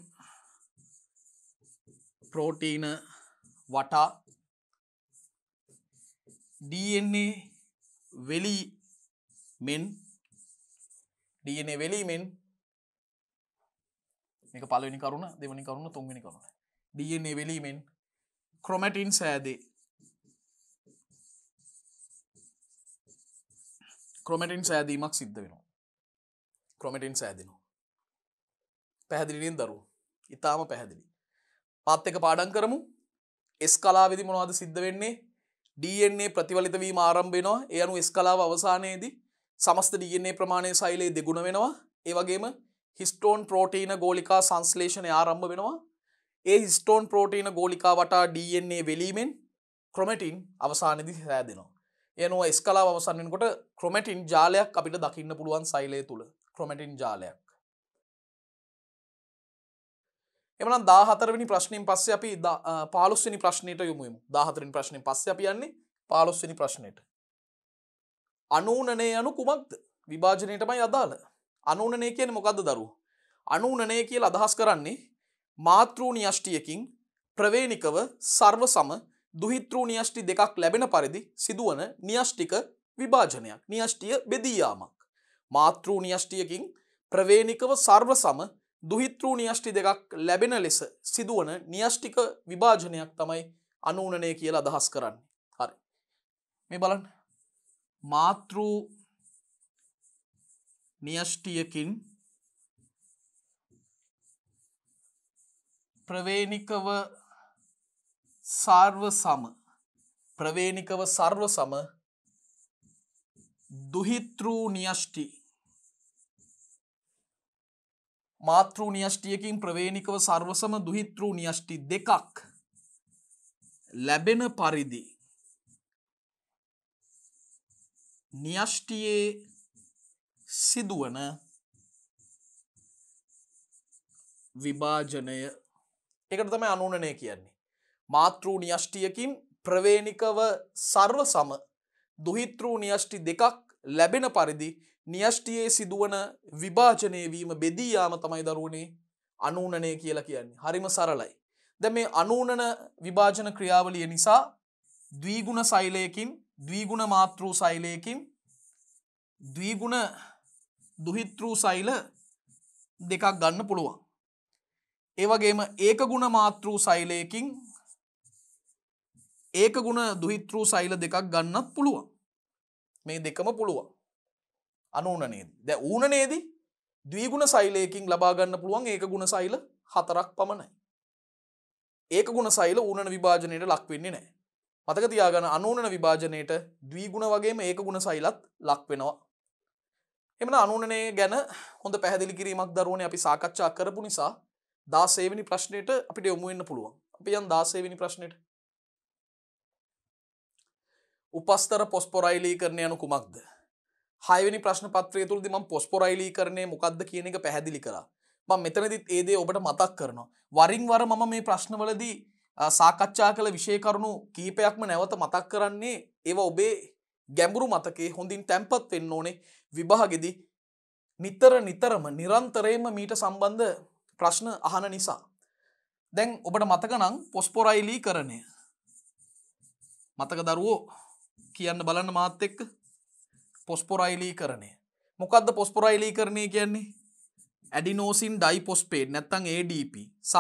ප්‍රෝටීන වටා DNA වෙලීමෙන් මේක පළවෙනි කරුණ, දෙවෙනි කරුණ, තුන්වෙනි කරුණ. DNA වෙලීමෙන් ක්‍රොමැටින් සෑදේ. ක්‍රොමැටින් සෑදීමක් සිද්ධ වෙනවා. ක්‍රොමැටින් සෑදෙනවා. පැහැදිලි නේද දරුවෝ? ඊටාම පැහැදිලි. පාත් එක පාඩම් කරමු. S කලාවේදී මොනවද සිද්ධ වෙන්නේ? DNA ප්‍රතිවලිත වීම ආරම්භ වෙනවා. ඒ අනුව S කලාව අවසානයේදී සමස්ත DNA ප්‍රමාණය සෛලයේ දෙගුණ වෙනවා. ඒ වගේම හිස්ටෝන් ප්‍රෝටීන ගෝලිකා සංශ්ලේෂණය ආරම්භ වෙනවා. ඒ හිස්ටෝන් ප්‍රෝටීන ගෝලිකා වටා DNA වෙලීමෙන් ක්‍රොමැටින් අවසානයේදී සෑදෙනවා. ඒ අනුව S කලාව අවසන් වෙනකොට ක්‍රොමැටින් ජාලයක් අපිට දකින්න පුළුවන් සෛලය තුල. ක්‍රොමැටින් ජාලයක්. එමනම් 14 වෙනි ප්‍රශ්نين පස්සේ අපි 15 වෙනි ප්‍රශ්නෙට යමු. 14 වෙනි ප්‍රශ්نين පස්සේ අපි යන්නේ 15 වෙනි ප්‍රශ්නෙට. අනූනනය යනු කුමක්ද? විභාජනයටමයි අදාළ. අනූනනය කියන්නේ මොකද්ද දරුවෝ? අනූනනය කියලා අදහස් කරන්නේ මාතෘ න්‍යෂ්ටියකින් ප්‍රවේණිකව සර්ව සම දුහිතෘ න්‍යෂ්ටි දෙකක් ලැබෙන පරිදි සිදුවන න්‍යෂ්ටික විභාජනයක්. න්‍යෂ්ටිය බෙදී යාමක්. මාතෘ න්‍යෂ්ටියකින් ප්‍රවේණිකව සර්ව සම දුහිතෘ න්‍යෂ්ටි දෙකක් ලැබෙන ලෙස සිදුවන න්‍යෂ්ටික විභාජනයක් තමයි අනූනනය කියලා අදහස් කරන්නේ. හරි. මේ බලන්න. මාතෘ න්‍යෂ්ටියකින් ප්‍රවේණිකව සර්ව සම දුහිතෘ න්‍යෂ්ටි මාතෘ න්‍යෂ්ටියකින් ප්‍රවේණිකව සර්වසම දුහිතෘ න්‍යෂ්ටි දෙකක් ලැබෙන පරිදි න්‍යෂ්ටියේ සිදුවන විභාජනය. ඒකට තමයි අනූනනය කියන්නේ. මාතෘ න්‍යෂ්ටියකින් ප්‍රවේණිකව සර්ව සම දුහිතෘ න්‍යෂ්ටි දෙකක් ලැබෙන පරිදි න්‍යෂ්ටියේ සිදුවන විභාජනය වීම බෙදී යාම තමයි දරුවනේ අනූනනය කියලා කියන්නේ. හරිම සරලයි. දැන් මේ අනූනන විභාජන ක්‍රියාවලිය නිසා ද්විගුණ සෛලයකින් ද්විගුණ මාතෘ සෛලයකින් ද්විගුණ දුහිතෘ සෛල දෙකක් ගන්න පුළුවන්. ඒ වගේම ඒකගුණ මාතෘ සෛලයකින් ඒකගුණ දුහිතෘ සෛල දෙකක් ගන්නත් පුළුවන්. මේ දෙකම පුළුවන්. අනූනනයේදී. දැන් ඌනනයේදී ද්විගුණ සෛලයකින් ලබා ගන්න පුළුවන් ඒකගුණ සෛල 4ක් පමණයි. ඒකගුණ සෛල ඌනන විභාජනයට ලක් වෙන්නේ නැහැ. මතක තියාගන්න අනූනන විභාජනයට ද්විගුණ වගේම ඒකගුණ සෛලත් ලක් වෙනවා. එමන අනූනනය ගැන හොඳ පැහැදිලි කිරීමක් දරුවනේ අපි සාකච්ඡා කරපු නිසා 16 වෙනි ප්‍රශ්නෙට අපිට යොමු වෙන්න පුළුවන්. අපි යන් 16 වෙනි ප්‍රශ්නෙට. උපස්තර පොස්පොරයිලීකරණය යනු කුමක්ද? 6 වෙනි ප්‍රශ්න පත්‍රය තුලදී මම පොස්පොරයිලීකරණය මොකක්ද කියන එක පැහැදිලි කරා. මම මෙතනදිත් ඒ දේ ඔබට මතක් කරනවා. වරින් වර මම මේ ප්‍රශ්නවලදී සාකච්ඡා කළ විෂය කරුණු කීපයක්ම නැවත මතක් කරන්නේ ඒවා ඔබේ ගැඹුරු මතකයේ හොඳින් තැම්පත් වෙන්න ඕනේ. විභාගෙදී නිතරම නිරන්තරයෙන්ම මීට සම්බන්ධ ප්‍රශ්න අහන නිසා. දැන් ඔබට මතක නම් පොස්පොරයිලීකරණය. මතක දරුවෝ කියන්න බලන්න මාත් එක්ක. පොස්පොරයිලීකරණය. මොකද්ද පොස්පොරයිලීකරණය කියන්නේ? ඇඩිනෝසින් ඩයිපොස්පේට් නැත්නම් ADP සහ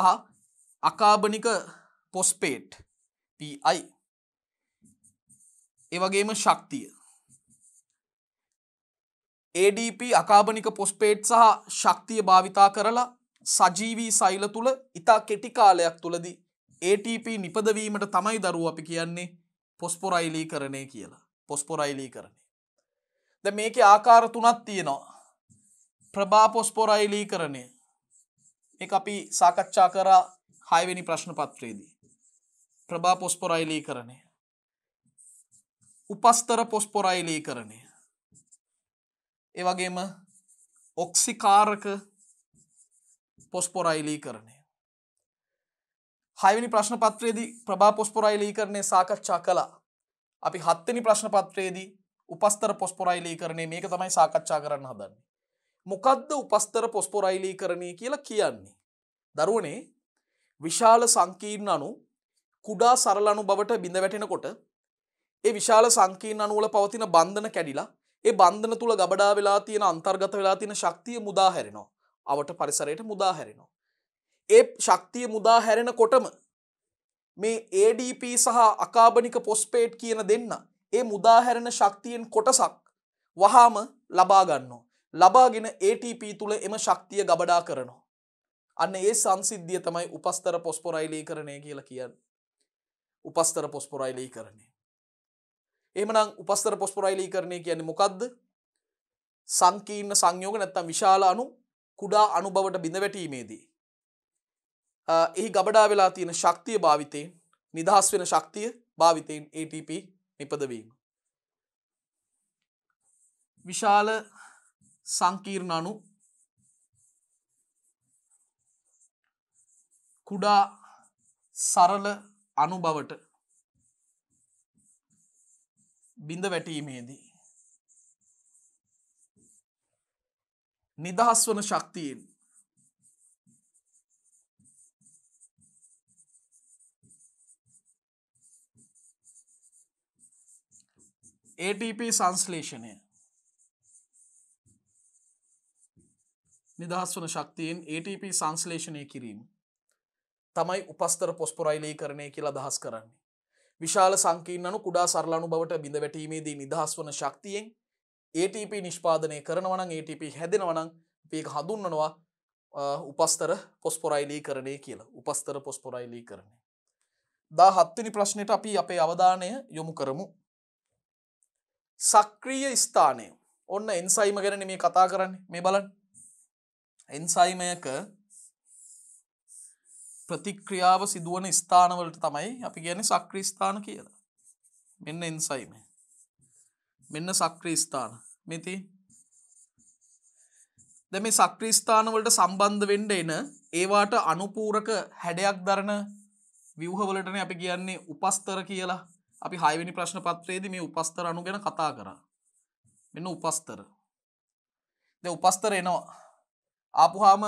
අකාබනික පොස්පේට් PI. ඒ වගේම ශක්තිය. ADP අකාබනික පොස්පේට් සහ ශක්තිය භාවිතා කරලා සජීවී සෛල තුල ඉතා කෙටි කාලයක් තුලදී ATP නිපදවීමට තමයි දරුවෝ අපි කියන්නේ පොස්පොරයිලීකරණය කියලා. පොස්පොරයිලීකරණය. දැන් මේකේ ආකාර තුනක් තියෙනවා. ප්‍රභා පොස්පොරයිලීකරණය. මේක අපි සාකච්ඡා කරා 6 වෙනි ප්‍රශ්න පත්‍රයේදී. ප්‍රභා පොස්පොරයිලීකරණය. උපස්තර පොස්පොරයිලීකරණය. ඒ වගේම ඔක්සිකාරක පොස්පොරයිලීකරණය. 6 වෙනි ප්‍රශ්න පත්‍රයේදී ප්‍රභා පොස්පොරයිලීකරණය සාකච්ඡා කළා. අපි 7 වෙනි ප්‍රශ්න පත්‍රයේදී උපස්තර පොස්පොරයිලීකරණය මේක තමයි සාකච්ඡා කරන්න හදන්නේ. මොකද්ද උපස්තර පොස්පොරයිලීකරණය කියලා කියන්නේ? දරුවනේ විශාල සංකීර්ණ අණු කුඩා සරල අණු බවට බිඳ වැටෙනකොට ඒ විශාල සංකීර්ණ අණු වල පවතින බන්ධන කැඩිලා ඒ බන්ධන තුල ගබඩා වෙලා තියෙන අන්තර්ගත වෙලා තියෙන ශක්තිය මුදා හැරෙනවා. අවට පරිසරයට මුදා හැරෙනවා. ඒ ශක්තිය මුදා හැරෙනකොටම මේ ADP සහ අකාබනික පොස්පේට් කියන දෙන්න ඒ මුදා හැරෙන ශක්තියෙන් කොටසක් වහාම ලබා ගන්නවා. ලබාගෙන ATP තුල එම ශක්තිය ගබඩා කරනවා. අන්න ඒ සංසිද්ධිය තමයි උපස්තර පොස්පොරයිලීකරණය කියලා කියන්නේ. උපස්තර පොස්පොරයිලීකරණය. එහෙමනම් උපස්තර පොස්පොරයිලීකරණය කියන්නේ මොකද්ද? සංකීර්ණ සංයෝග නැත්නම් විශාල අණු කුඩා අණු බවට බිඳ වැටීමේදී එහි ගබඩා වෙලා තියෙන ශක්තිය භාවිතයෙන් නිදහස් වෙන ශක්තිය භාවිතයෙන් ATP නිපදවීම. විශාල සංකීර්ණ අණු කුඩා සරල අණු බවට බිඳ වැටීමේදී නිදහස් වන ශක්තියෙන් ATP සංශ්ලේෂණය නිදහස් වන ශක්තියෙන් ATP සංශ්ලේෂණය කිරීම තමයි උපස්තර පොස්පොරයිලීකරණය කියලා අදහස් කරන්නේ. විශාල සංකීර්ණ අණු කුඩා සරල අණු බවට බිඳ වැටීමේදී නිදහස් වන ශක්තියෙන් ATP නිෂ්පාදනය කරනවා නම් ATP හැදෙනවා නම් අපි ඒක හඳුන්වනවා උපස්තර පොස්පොරයිලීකරණය කියලා. උපස්තර පොස්පොරයිලීකරණය. 17 වෙනි ප්‍රශ්නෙට අපි අපේ අවධානය යොමු කරමු. සක්‍රීය ස්ථානය. ඔන්න එන්සයිම ගැන මේ කතා කරන්නේ. මේ බලන්න. එන්සයිමයක ප්‍රතික්‍රියාව සිදුවන ස්ථානවලට තමයි අපි කියන්නේ සක්‍රීය ස්ථාන කියලා. මෙන්න එන්සයිම. මෙන්න සක්‍රීය ස්ථාන. මේ තියෙන්නේ. දැන් මේ සක්‍රීය ස්ථාන වලට සම්බන්ධ වෙන්න එන ඒවාට අනුපූරක හැඩයක් දරන ව්‍යුහවලටනේ අපි කියන්නේ උපස්තර කියලා. අපි 6 වෙනි ප්‍රශ්න පත්‍රයේදී මේ උපස්තර අණු ගැන කතා කරා. මෙන්න උපස්තර. දැන් උපස්තර එනවා. ආපුවාම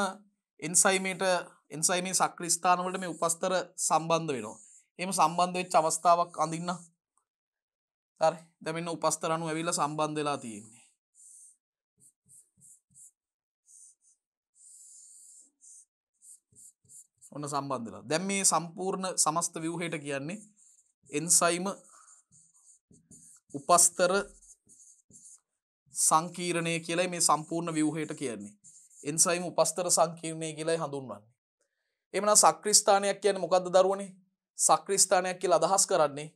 එන්සයිමේ සක්‍රීය ස්ථාන වලට මේ උපස්තර සම්බන්ධ වෙනවා. එහෙම සම්බන්ධ වෙච්ච අවස්ථාවක් අඳින්න. හරි. දැන් මෙන්න උපස්තර අණු ඇවිල්ලා සම්බන්ධ වෙලා තියෙන්නේ. ඔන්න සම්බන්ධ වෙලා. දැන් මේ සම්පූර්ණ සමස්ත ව්‍යුහයට කියන්නේ එන්සයිම උපස්තර සංකීර්ණය කියලා මේ සම්පූර්ණ ව්‍යුහයට කියන්නේ. එන්සයිම උපස්තර සංකීර්ණය කියලා හඳුන්වන්නේ. එහෙමනම් සක්‍රීය ස්ථානයක් කියන්නේ මොකද්ද දරුවනේ? සක්‍රීය ස්ථානයක් කියලා අදහස් කරන්නේ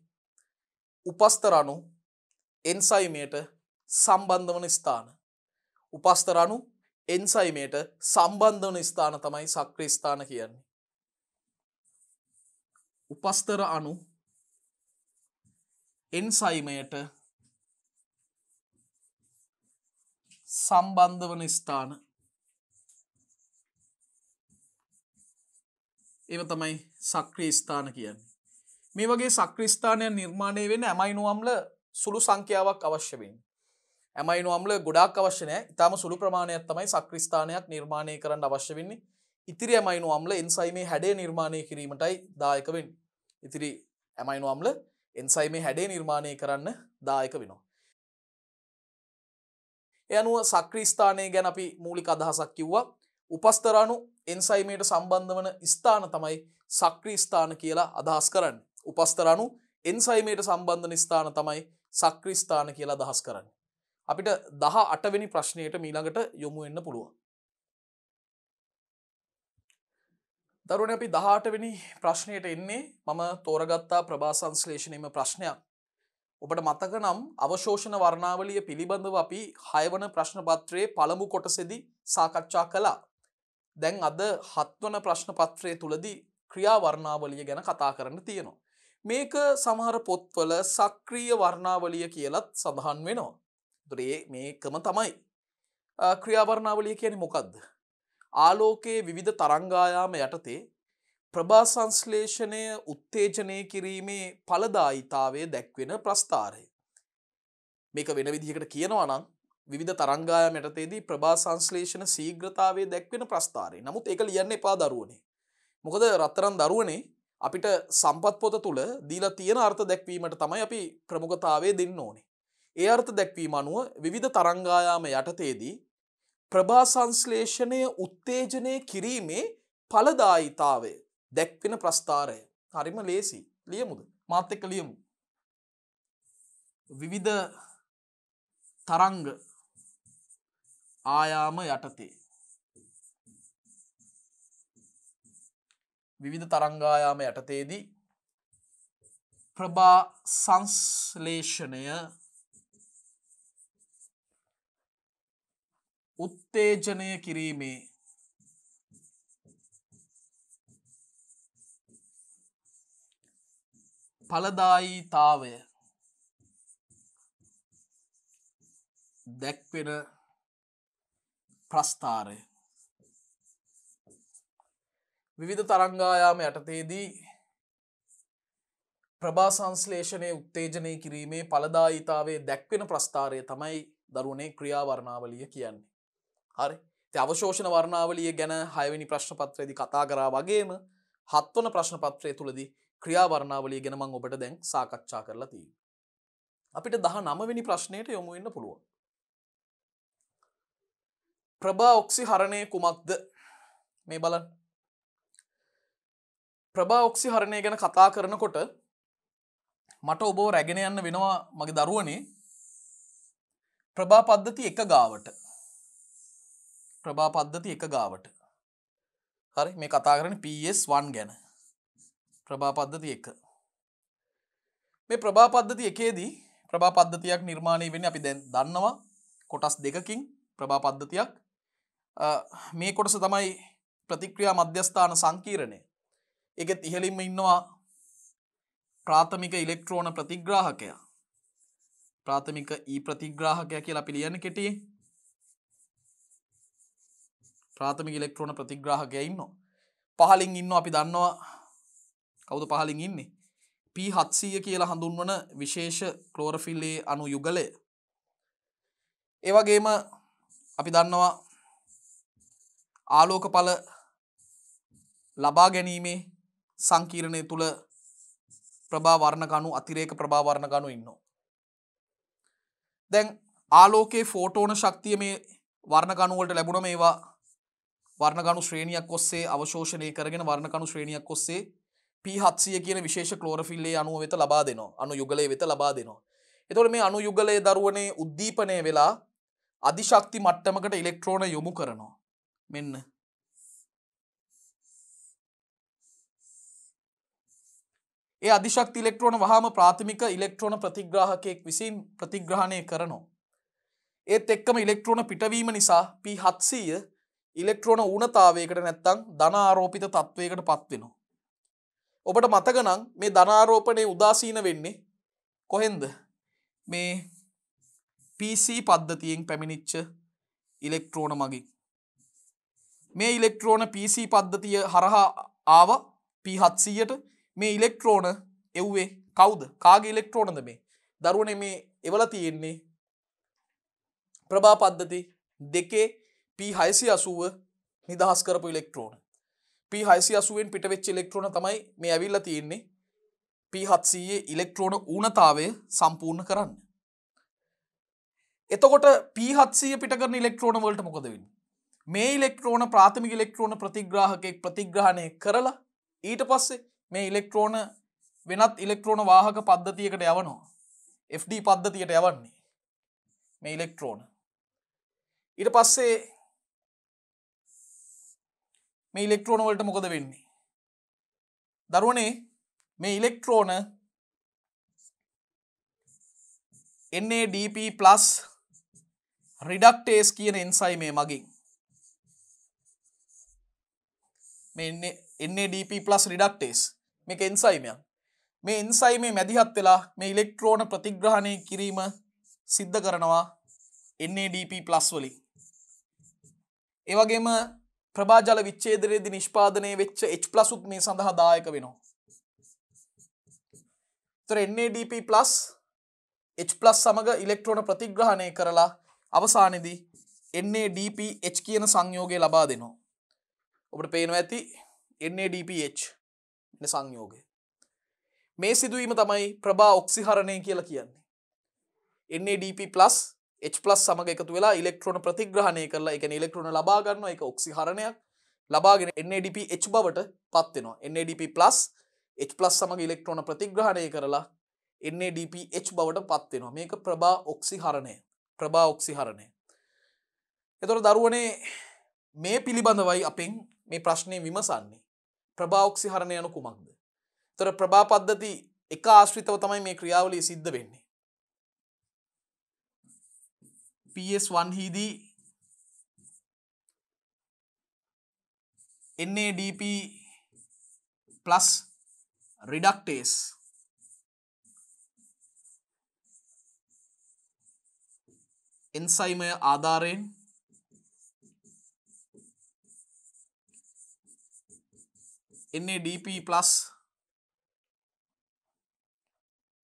උපස්තර අණු එන්සයිමයට සම්බන්ධ වන ස්ථාන. උපස්තර අණු එන්සයිමයට සම්බන්ධ වන ස්ථාන තමයි සක්‍රීය ස්ථාන කියන්නේ. උපස්තර අණු එන්සයිමයට සම්බන්ධ වන ස්ථාන ඒව තමයි සක්‍රීය ස්ථාන කියන්නේ. මේ වගේ සක්‍රීය ස්ථානයන් නිර්මාණය වෙන්න ඇමයිනෝ අම්ල සුළු සංඛ්‍යාවක් අවශ්‍ය වෙන්නේ. ඇමයිනෝ අම්ල ගොඩාක් අවශ්‍ය නැහැ. ඊටාම සුළු ප්‍රමාණයක් තමයි සක්‍රීය ස්ථානයක් නිර්මාණය කරන්න අවශ්‍ය වෙන්නේ. ඉතිරි ඇමයිනෝ අම්ල එන්සයිමේ හැඩය නිර්මාණය කිරීමටයි දායක වෙන්නේ. ඉතිරි ඇමයිනෝ අම්ල එන්සයිමේ හැඩය නිර්මාණය කරන්න දායක වෙනවා. ඒ අනුව සක්‍රීය ස්ථානය ගැන අපි මූලික අදහසක් කිව්වා. උපස්තර අණු එන්සයිමයට සම්බන්ධ වන ස්ථාන තමයි සක්‍රීය ස්ථාන කියලා අදහස් කරන්නේ. උපස්තර අණු එන්සයිමයට සම්බන්ධ වන ස්ථාන තමයි සක්‍රීය ස්ථාන කියලා අදහස් කරන්නේ. අපිට 18 වෙනි ප්‍රශ්නයට ඊළඟට යොමු වෙන්න පුළුවන්. දරුවනේ අපි 18 වෙනි ප්‍රශ්නයට එන්නේ මම තෝරගත්තා ප්‍රභා සංශ්ලේෂණයේම ප්‍රශ්නයක්. ඔබට මතක නම් අවශෝෂණ වර්ණාවලිය පිළිබඳව අපි 6 වන ප්‍රශ්න පත්‍රයේ පළමු කොටසේදී සාකච්ඡා කළා. දැන් අද 7 වන ප්‍රශ්න පත්‍රයේ තුලදී ක්‍රියා වර්ණාවලිය ගැන කතා කරන්න තියෙනවා. මේක සමහර පොත්වල සක්‍රීය වර්ණාවලිය කියලත් සඳහන් වෙනවා. ඒතර මේකම තමයි. ක්‍රියා වර්ණාවලිය කියන්නේ මොකද්ද? ආලෝකයේ විවිධ තරංගායාම යටතේ ප්‍රභා සංශ්ලේෂණය උත්තේජනය කිරීමේ ඵලදායීතාවය දැක්වෙන ප්‍රස්ථාරය. මේක වෙන විදිහකට කියනවා නම් විවිධ තරංගායාම යටතේදී ප්‍රභා සංශ්ලේෂණ ශීඝ්‍රතාවය දැක්වෙන ප්‍රස්ථාරය. නමුත් ඒක ලියන්න එපා දරුවනේ. මොකද රත්තරන් දරුවනේ අපිට සම්පත් පොත තුල දීලා තියෙන අර්ථ දැක්වීමට තමයි අපි ප්‍රමුඛතාවය දෙන්න ඕනේ. ඒ අර්ථ දැක්වීම අනුව විවිධ තරංගායාම යටතේදී ප්‍රභා සංශ්ලේෂණය උත්තේජනය කිරීමේ ඵලදායීතාවය දැක්වෙන ප්‍රස්ථාරය. හරිම ලේසි. ලියමුද? මාත් එක්ක ලියමු. විවිධ තරංග ආයාම යටතේ විවිධ තරංගායාම යටතේදී ප්‍රභා සංශ්ලේෂණය උත්තේජනය කිරීමේ ඵලදායීතාවය දැක්වෙන ප්‍රස්ථාරය. විවිධ තරංගායාම යටතේදී ප්‍රභා සංශ්ලේෂණය උත්තේජනය කිරීමේ ඵලදායීතාවය දැක්වෙන ප්‍රස්ථාරය තමයි දරුවනේ ක්‍රියා වර්ණාවලිය කියන්නේ. හරි. ඉතින් අවශෝෂණ වර්ණාවලිය ගැන 6 වෙනි ප්‍රශ්න පත්‍රයේදී කතා කරා වගේම 7 වන ප්‍රශ්න පත්‍රය තුලදී ක්‍රියා වර්ණාවලිය ගැන මම ඔබට දැන් සාකච්ඡා කරලා තියෙනවා. අපිට 19 වෙනි ප්‍රශ්නයට යොමු වෙන්න පුළුවන්. ප්‍රභා ඔක්සිහරණය කුමක්ද? මේ බලන්න. ප්‍රභා ඔක්සිහරණය ගැන කතා කරනකොට මට ඔබව රැගෙන යන්න වෙනවා මගේ දරුවනේ ප්‍රභා පද්ධති 1 ගාවට. ප්‍රභා පද්ධති 1 ගාවට. හරි මේ කතා කරන්නේ PS1 ගැන. ප්‍රභා පද්ධති 1. මේ ප්‍රභා පද්ධති 1ේදී ප්‍රභා පද්ධතියක් නිර්මාණය වෙන්නේ අපි දැන් දන්නවා කොටස් දෙකකින් ප්‍රභා පද්ධතියක්. මේ කොටස තමයි ප්‍රතික්‍රියා මධ්‍යස්ථාන සංකීර්ණය. ඒකෙත් ඉහළින්ම ඉන්නවා ප්‍රාථමික ඉලෙක්ට්‍රෝන ප්‍රතිග්‍රාහකය. ප්‍රාථමික ඊ ප්‍රතිග්‍රාහකය කියලා අපි ලියන්නේ කෙටියෙන්. ප්‍රාථමික ඉලෙක්ට්‍රෝන ප්‍රතිග්‍රාහකය ඉන්නවා. පහලින් ඉන්නවා අපි දන්නවා කවුද පහලින් ඉන්නේ? P700 කියලා හඳුන්වන විශේෂ ක්ලෝරොෆිල් A අණු යුගලය. ඒ වගේම අපි දන්නවා ආලෝක ඵල ලබා ගැනීමේ සංකීර්ණය තුල ප්‍රභා වර්ණ කණු අතිරේක ප්‍රභා වර්ණ කණු ඉන්නවා. දැන් ආලෝකයේ ෆෝටෝන ශක්තිය මේ වර්ණ කණු වලට ලැබුණම ඒවා වර්ණ කණු ශ්‍රේණියක් ඔස්සේ අවශෝෂණය කරගෙන වර්ණ කණු ශ්‍රේණියක් ඔස්සේ P700 කියන විශේෂ ක්ලෝරොෆිල් A අණුව වෙත ලබා දෙනවා. අණු යුගලයේ වෙත ලබා දෙනවා. එතකොට මේ අණු යුගලයේ දරුවනේ උද්දීපනය වෙලා අධිශක්ති මට්ටමකට ඉලෙක්ට්‍රෝන යොමු කරනවා. මෙන්න ඒ අධිශක්ති ඉලෙක්ට්‍රෝන වහාම ප්‍රාථමික ඉලෙක්ට්‍රෝන ප්‍රතිග්‍රාහකයෙක් විසින් ප්‍රතිග්‍රහණය කරනවා. ඒත් එක්කම ඉලෙක්ට්‍රෝන පිටවීම නිසා P700 ඉලෙක්ට්‍රෝන ඌනතාවයකට නැත්තම් ධන ආරෝපිත තත්වයකට පත් වෙනවා. ඔබට මතක නම් මේ ධන ආරෝපණය උදාසීන වෙන්නේ කොහෙන්ද? මේ PC පද්ධතියෙන් පැමිණිච්ච ඉලෙක්ට්‍රෝන මගින්. මේ ඉලෙක්ට්‍රෝන PC පද්ධතිය හරහා ආව P700ට මේ ඉලෙක්ට්‍රෝන එව්වේ කවුද? කාගේ ඉලෙක්ට්‍රෝනද මේ? දරුවනේ මේ එවලා තියෙන්නේ ප්‍රභා පද්ධති 2 P680 නිදහස් කරපු ඉලෙක්ට්‍රෝන. P680න් පිට වෙච්ච ඉලෙක්ට්‍රෝන තමයි මේ ඇවිල්ලා තියෙන්නේ P700 ඉලෙක්ට්‍රෝන ඌනතාවය සම්පූර්ණ කරන්න. එතකොට P700 පිට කරන ඉලෙක්ට්‍රෝන වලට මොකද වෙන්නේ? මේ ඉලෙක්ට්‍රෝන ප්‍රාථමික ඉලෙක්ට්‍රෝන ප්‍රතිග්‍රාහකයෙක් ප්‍රතිග්‍රහණය කරලා ඊට පස්සේ මේ ඉලෙක්ට්‍රෝන වෙනත් ඉලෙක්ට්‍රෝන වාහක පද්ධතියකට යවනවා. FD පද්ධතියට යවන්නේ. මේ ඉලෙක්ට්‍රෝන. ඊට පස්සේ මේ ඉලෙක්ට්‍රෝන වලට මොකද වෙන්නේ? දරුවනේ මේ ඉලෙක්ට්‍රෝන NADP+ රිඩක්ටේස් කියන එන්සයිමේ මගින් මේ NADP+ රිඩක්ටේස් මේක එන්සයිමයක්. මේ එන්සයිමේ මැදිහත් වෙලා මේ ඉලෙක්ට්‍රෝන ප්‍රතිග්‍රහණය කිරීම සිද්ධ කරනවා NADP+ වලින්. ඒ වගේම ප්‍රභාජල විච්ඡේදනයේදී නිෂ්පාදනය වෙච්ච H+ උත් මේ සඳහා දායක වෙනවා. ඒතර NADP+ H+ සමග ඉලෙක්ට්‍රෝන ප්‍රතිග්‍රහණය කරලා අවසානයේදී NADPH කියන සංයෝගය ලබා දෙනවා. ඔබට පේනවා ඇති NADPH මේ සංයෝගය. මේ සිදුවීම තමයි ප්‍රභා ඔක්සිහරණය කියලා කියන්නේ. NADP+ H+ සමග එකතු වෙලා ඉලෙක්ට්‍රෝන ප්‍රතිග්‍රහණය කරලා ඒ කියන්නේ ඉලෙක්ට්‍රෝන ලබා ගන්නවා. ඒක ඔක්සිහරණයක්. ලබාගෙන NADPH බවට පත් වෙනවා. NADP+ H+ සමග ඉලෙක්ට්‍රෝන ප්‍රතිග්‍රහණය කරලා NADPH බවට පත් වෙනවා. මේක ප්‍රභා ඔක්සිහරණය. ප්‍රභා ඔක්සිහරණය. එතකොට දරුවනේ මේ පිළිබඳවයි අපෙන් මේ ප්‍රශ්නේ විමසන්නේ. ප්‍රභා ඔක්සිහරණය යනු කුමක්ද? එතකොට ප්‍රභා පද්ධති එක ආශ්‍රිතව තමයි මේ ක්‍රියාවලිය සිද්ධ වෙන්නේ. PS1 හිදී NADP+ රිඩක්ටේස් එන්සයිමය ආධාරයෙන් NADP+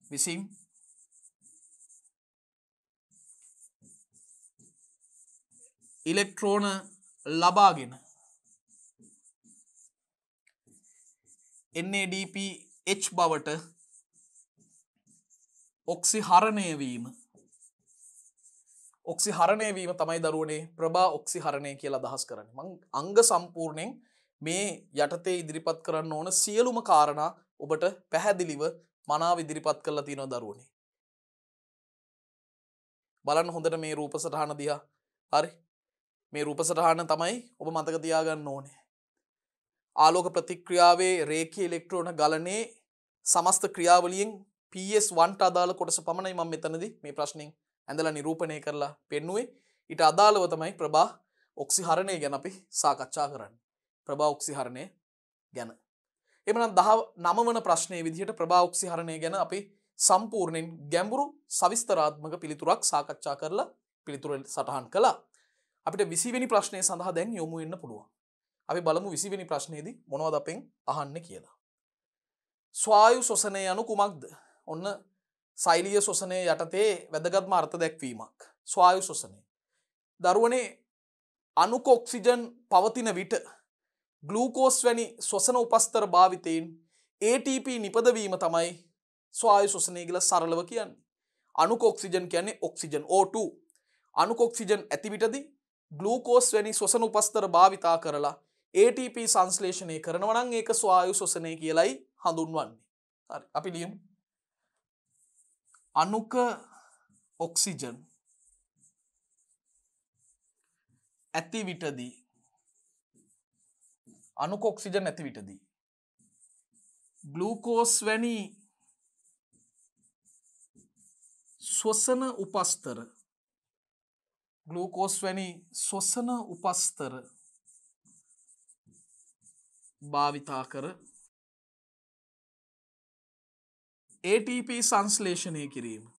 විසින් ඉලෙක්ට්‍රෝන ලබාගෙන NADPH බවට ඔක්සිහරණය වීම තමයි දරුවනේ ප්‍රභා ඔක්සිහරණය කියලා අදහස් කරන්නේ. මම අංග සම්පූර්ණයෙන් මේ යටතේ ඉදිරිපත් කරන්න ඕන සියලුම කාරණා ඔබට පැහැදිලිව මනාව ඉදිරිපත් කරලා තියෙනවා දරුවනේ. බලන්න හොඳට මේ රූප සටහන දිහා. හරි. මේ රූප සටහන තමයි ඔබ මතක තියාගන්න ඕනේ. ආලෝක ප්‍රතික්‍රියාවේ රේඛීය ඉලෙක්ට්‍රෝන ගලනයේ සමස්ත ක්‍රියාවලියෙන් PS1ට අදාළ කොටස පමණයි මම මෙතනදී මේ ප්‍රශ්نين ඇඳලා නිරූපණය කරලා පෙන්නුවේ. ඊට අදාළව තමයි ප්‍රභා ඔක්සිහරණය ගැන අපි සාකච්ඡා කරන්නේ. ප්‍රභා ඔක්සිහරණය ගැන. එhmenan 19 වන ප්‍රශ්නයේ විදිහට ප්‍රභා ඔක්සිහරණය ගැන අපි සම්පූර්ණයෙන් ගැඹුරු සවිස්තරාත්මක පිළිතුරක් සාකච්ඡා කරලා පිළිතුර සටහන් කළා. අපිට 20 වෙනි ප්‍රශ්නය සඳහා දැන් යොමු වෙන්න පුළුවන්. අපි බලමු 20 වෙනි ප්‍රශ්නයේදී මොනවද අපෙන් අහන්නේ කියලා. ස්වායු ශ්වසනය යනු කුමක්ද? ඔන්න සෛලීය ශ්වසනය යටතේ වැදගත්ම අර්ථ දැක්වීමක්. ස්වායු ශ්වසනය. දරුවනේ අණුක ඔක්සිජන් පවතින විට ග්ලූකෝස් වැනි ශ්වසන උපස්තර භාවිතයෙන් ATP නිපදවීම තමයි ස්වායු ශ්වසනය කියලා සරලව කියන්නේ. අණුක ඔක්සිජන් කියන්නේ ඔක්සිජන් O2. අණුක ඔක්සිජන් ඇති විටදී ග්ලූකෝස් වැනි ශ්වසන උපස්තර භාවිතා කරලා ATP සංශ්ලේෂණය කරනවා නම් ඒක ස්වායු ශ්වසනය කියලායි හඳුන්වන්නේ. හරි. අපි ලියමු. අණුක ඔක්සිජන් ඇති විටදී අණුක ඔක්සිජන් ඇති විටදී ග්ලූකෝස් වැනි ශ්වසන උපස්තර භාවිතා කර ATP සංශ්ලේෂණය කිරීම.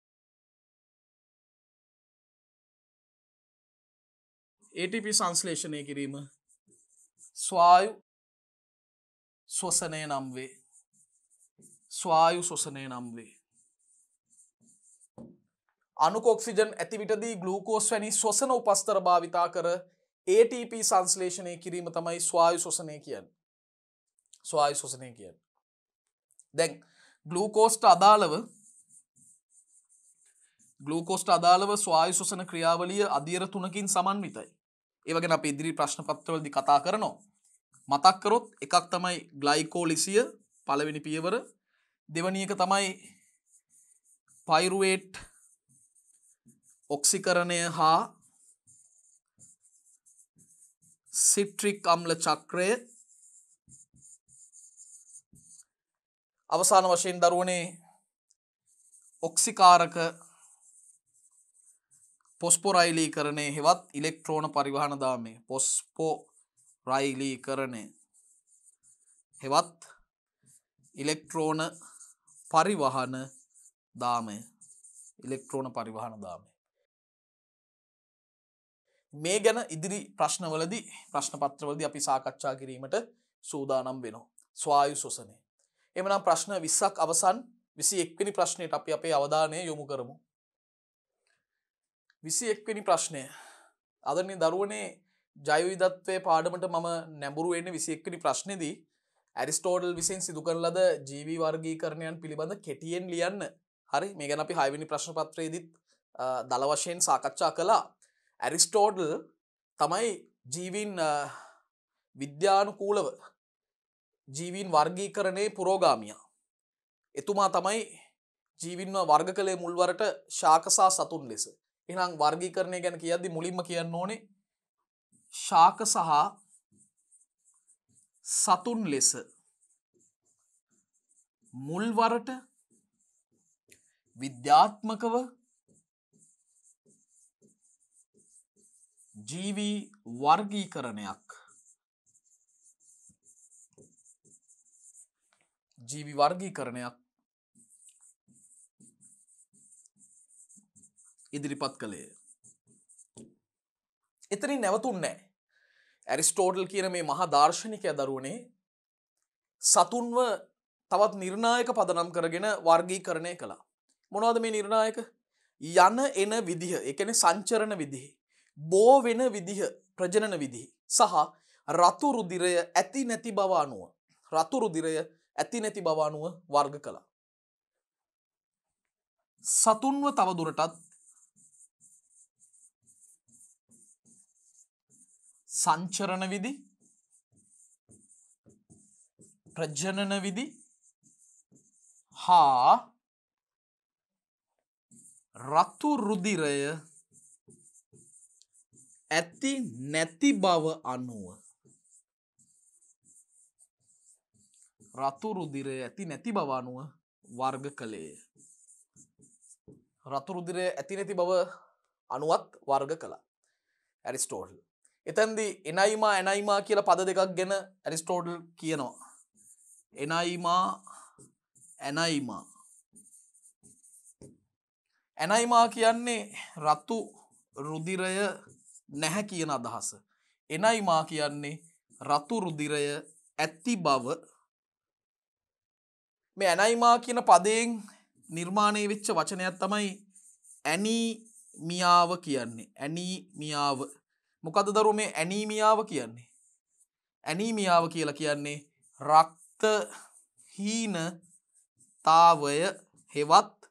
ATP සංශ්ලේෂණය කිරීම ස්වායු ශ්වසනය නම් වේ. ස්වායු ශ්වසනය නම් වේ. අණුක ඔක්සිජන් ඇති විටදී ග්ලූකෝස් වැනි ශ්වසන උපස්තර භාවිතා කර ATP සංශ්ලේෂණය කිරීම තමයි ස්වායු ශ්වසනය කියන්නේ. ස්වායු ශ්වසනය කියන්නේ. දැන් ග්ලූකෝස්ට අදාළව ස්වායු ශ්වසන ක්‍රියාවලිය අදියර 3කින් සමන්විතයි. ඒ වගේම අපි ඉදිරි ප්‍රශ්න පත්‍රවලදී කතා කරනවා. මතක් කරොත් එකක් තමයි ග්ලයිකෝලිසිය පළවෙනි පියවර. දෙවැනි එක තමයි පයිරුවේට් ඔක්සිකරණය හා සිට්‍රික් අම්ල චක්‍රය අවසාන වශයෙන් දරුවනේ ඔක්සිකාරක පොස්පොරයිලීකරණය හෙවත් ඉලෙක්ට්‍රෝන පරිවහන දාමය පොස්පොරයිලීකරණය හෙවත් ඉලෙක්ට්‍රෝන පරිවහන දාමය ඉලෙක්ට්‍රෝන පරිවහන දාමය මේ ගැන ඉදිරි ප්‍රශ්නවලදී ප්‍රශ්න පත්‍රවලදී අපි සාකච්ඡා කිරීමට සූදානම් වෙනවා ස්වායු ශ්වසනය. එමනම් ප්‍රශ්න 20ක් අවසන් 21 වෙනි ප්‍රශ්නයට අපි අපේ අවධානය යොමු කරමු. 21 වෙනි ප්‍රශ්නය. ආදරණීය දරුවනේ ජෛව විවිධත්වයේ පාඩමට මම නැඹුරු වෙන්නේ 21 වෙනි ප්‍රශ්නේදී ඇරිස්ටෝටල් විසින් සිදු කරන ලද ජීවි වර්ගීකරණයන් පිළිබඳ කෙටියෙන් ලියන්න. හරි මේ ගැන අපි 6 වෙනි ප්‍රශ්න පත්‍රයේදීත් දල වශයෙන් සාකච්ඡා කළා. ඇරිස්ටෝටල් තමයි ජීවීන් විද්‍යානුකූලව ජීවීන් වර්ගීකරණයේ පුරෝගාමියා. එතුමා තමයි ජීවීන්ව වර්ග කළේ මුල්වරට ශාක සහ සතුන් ලෙස. එහෙනම් වර්ගීකරණය ගැන කියද්දි මුලින්ම කියන්න ඕනේ ශාක සහ සතුන් ලෙස මුල්වරට විද්‍යාත්මකව ජීවී වර්ගීකරණයක් ඉදිරිපත් කළේ. එතනින් නැවතුන්නේ නැහැ. ඇරිස්ටෝටල් කියන මේ මහා දාර්ශනිකයා දරුවනේ සතුන්ව තවත් නිර්ණායක පදනම් කරගෙන වර්ගීකරණය කළා. මොනවද මේ නිර්ණායක? යන එන විදිහ, ඒ කියන්නේ සංචරණ විදිහ, බෝ වෙන විදිහ, ප්‍රජනන විදිහ සහ රතු රුධිරය ඇති නැති බව අනුව වර්ග කළා. සතුන්ව තව දුරටත් සංචරණ විදි, ප්‍රජනන විදි හා රතු රුධිරය ඇති නැති බව අනුව වර්ග කළේය. රතු රුධිරය ඇති නැති බව අනුවත් වර්ග කළා ඇරිස්ටෝටල්. එතෙන්දී එනයිමා කියලා පද දෙකක් ගැන ඇරිස්ටෝටල් කියනවා. එනයිමා කියන්නේ රතු රුධිරය නැහැ කියන අදහස. එනයිමා කියන්නේ රතු රුධිරය ඇති බව. මේ ඇනයිමා කියන පදයෙන් නිර්මාණය වෙච්ච වචනයක් තමයි ඇනීමියාව කියන්නේ. ඇනීමියාව. මොකද්ද දරුවෝ මේ ඇනීමියාව කියන්නේ? ඇනීමියාව කියලා කියන්නේ රක්ත හීනතාවය හෙවත්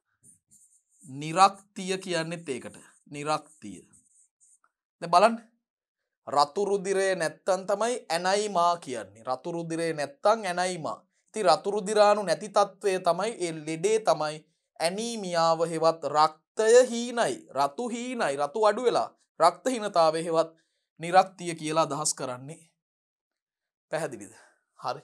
නිරක්තිය කියන්නේත් ඒකට. නිරක්තිය. දැන් බලන්න. රතු රුධිරය නැත්තම් තමයි ඇනයිමා කියන්නේ. රතු රුධිරය නැත්තම් ඇනයිමා. ඉතින් රතු රුධිරාණු නැති තත්වය තමයි ඒ ලෙඩේ තමයි ඇනීමියාව හෙවත් රක්තය හීනයි. රතු හීනයි. රතු අඩු වෙලා රක්ත හීනතාවය හෙවත් නිරක්තිය කියලා අදහස් කරන්නේ. පැහැදිලිද? හරි.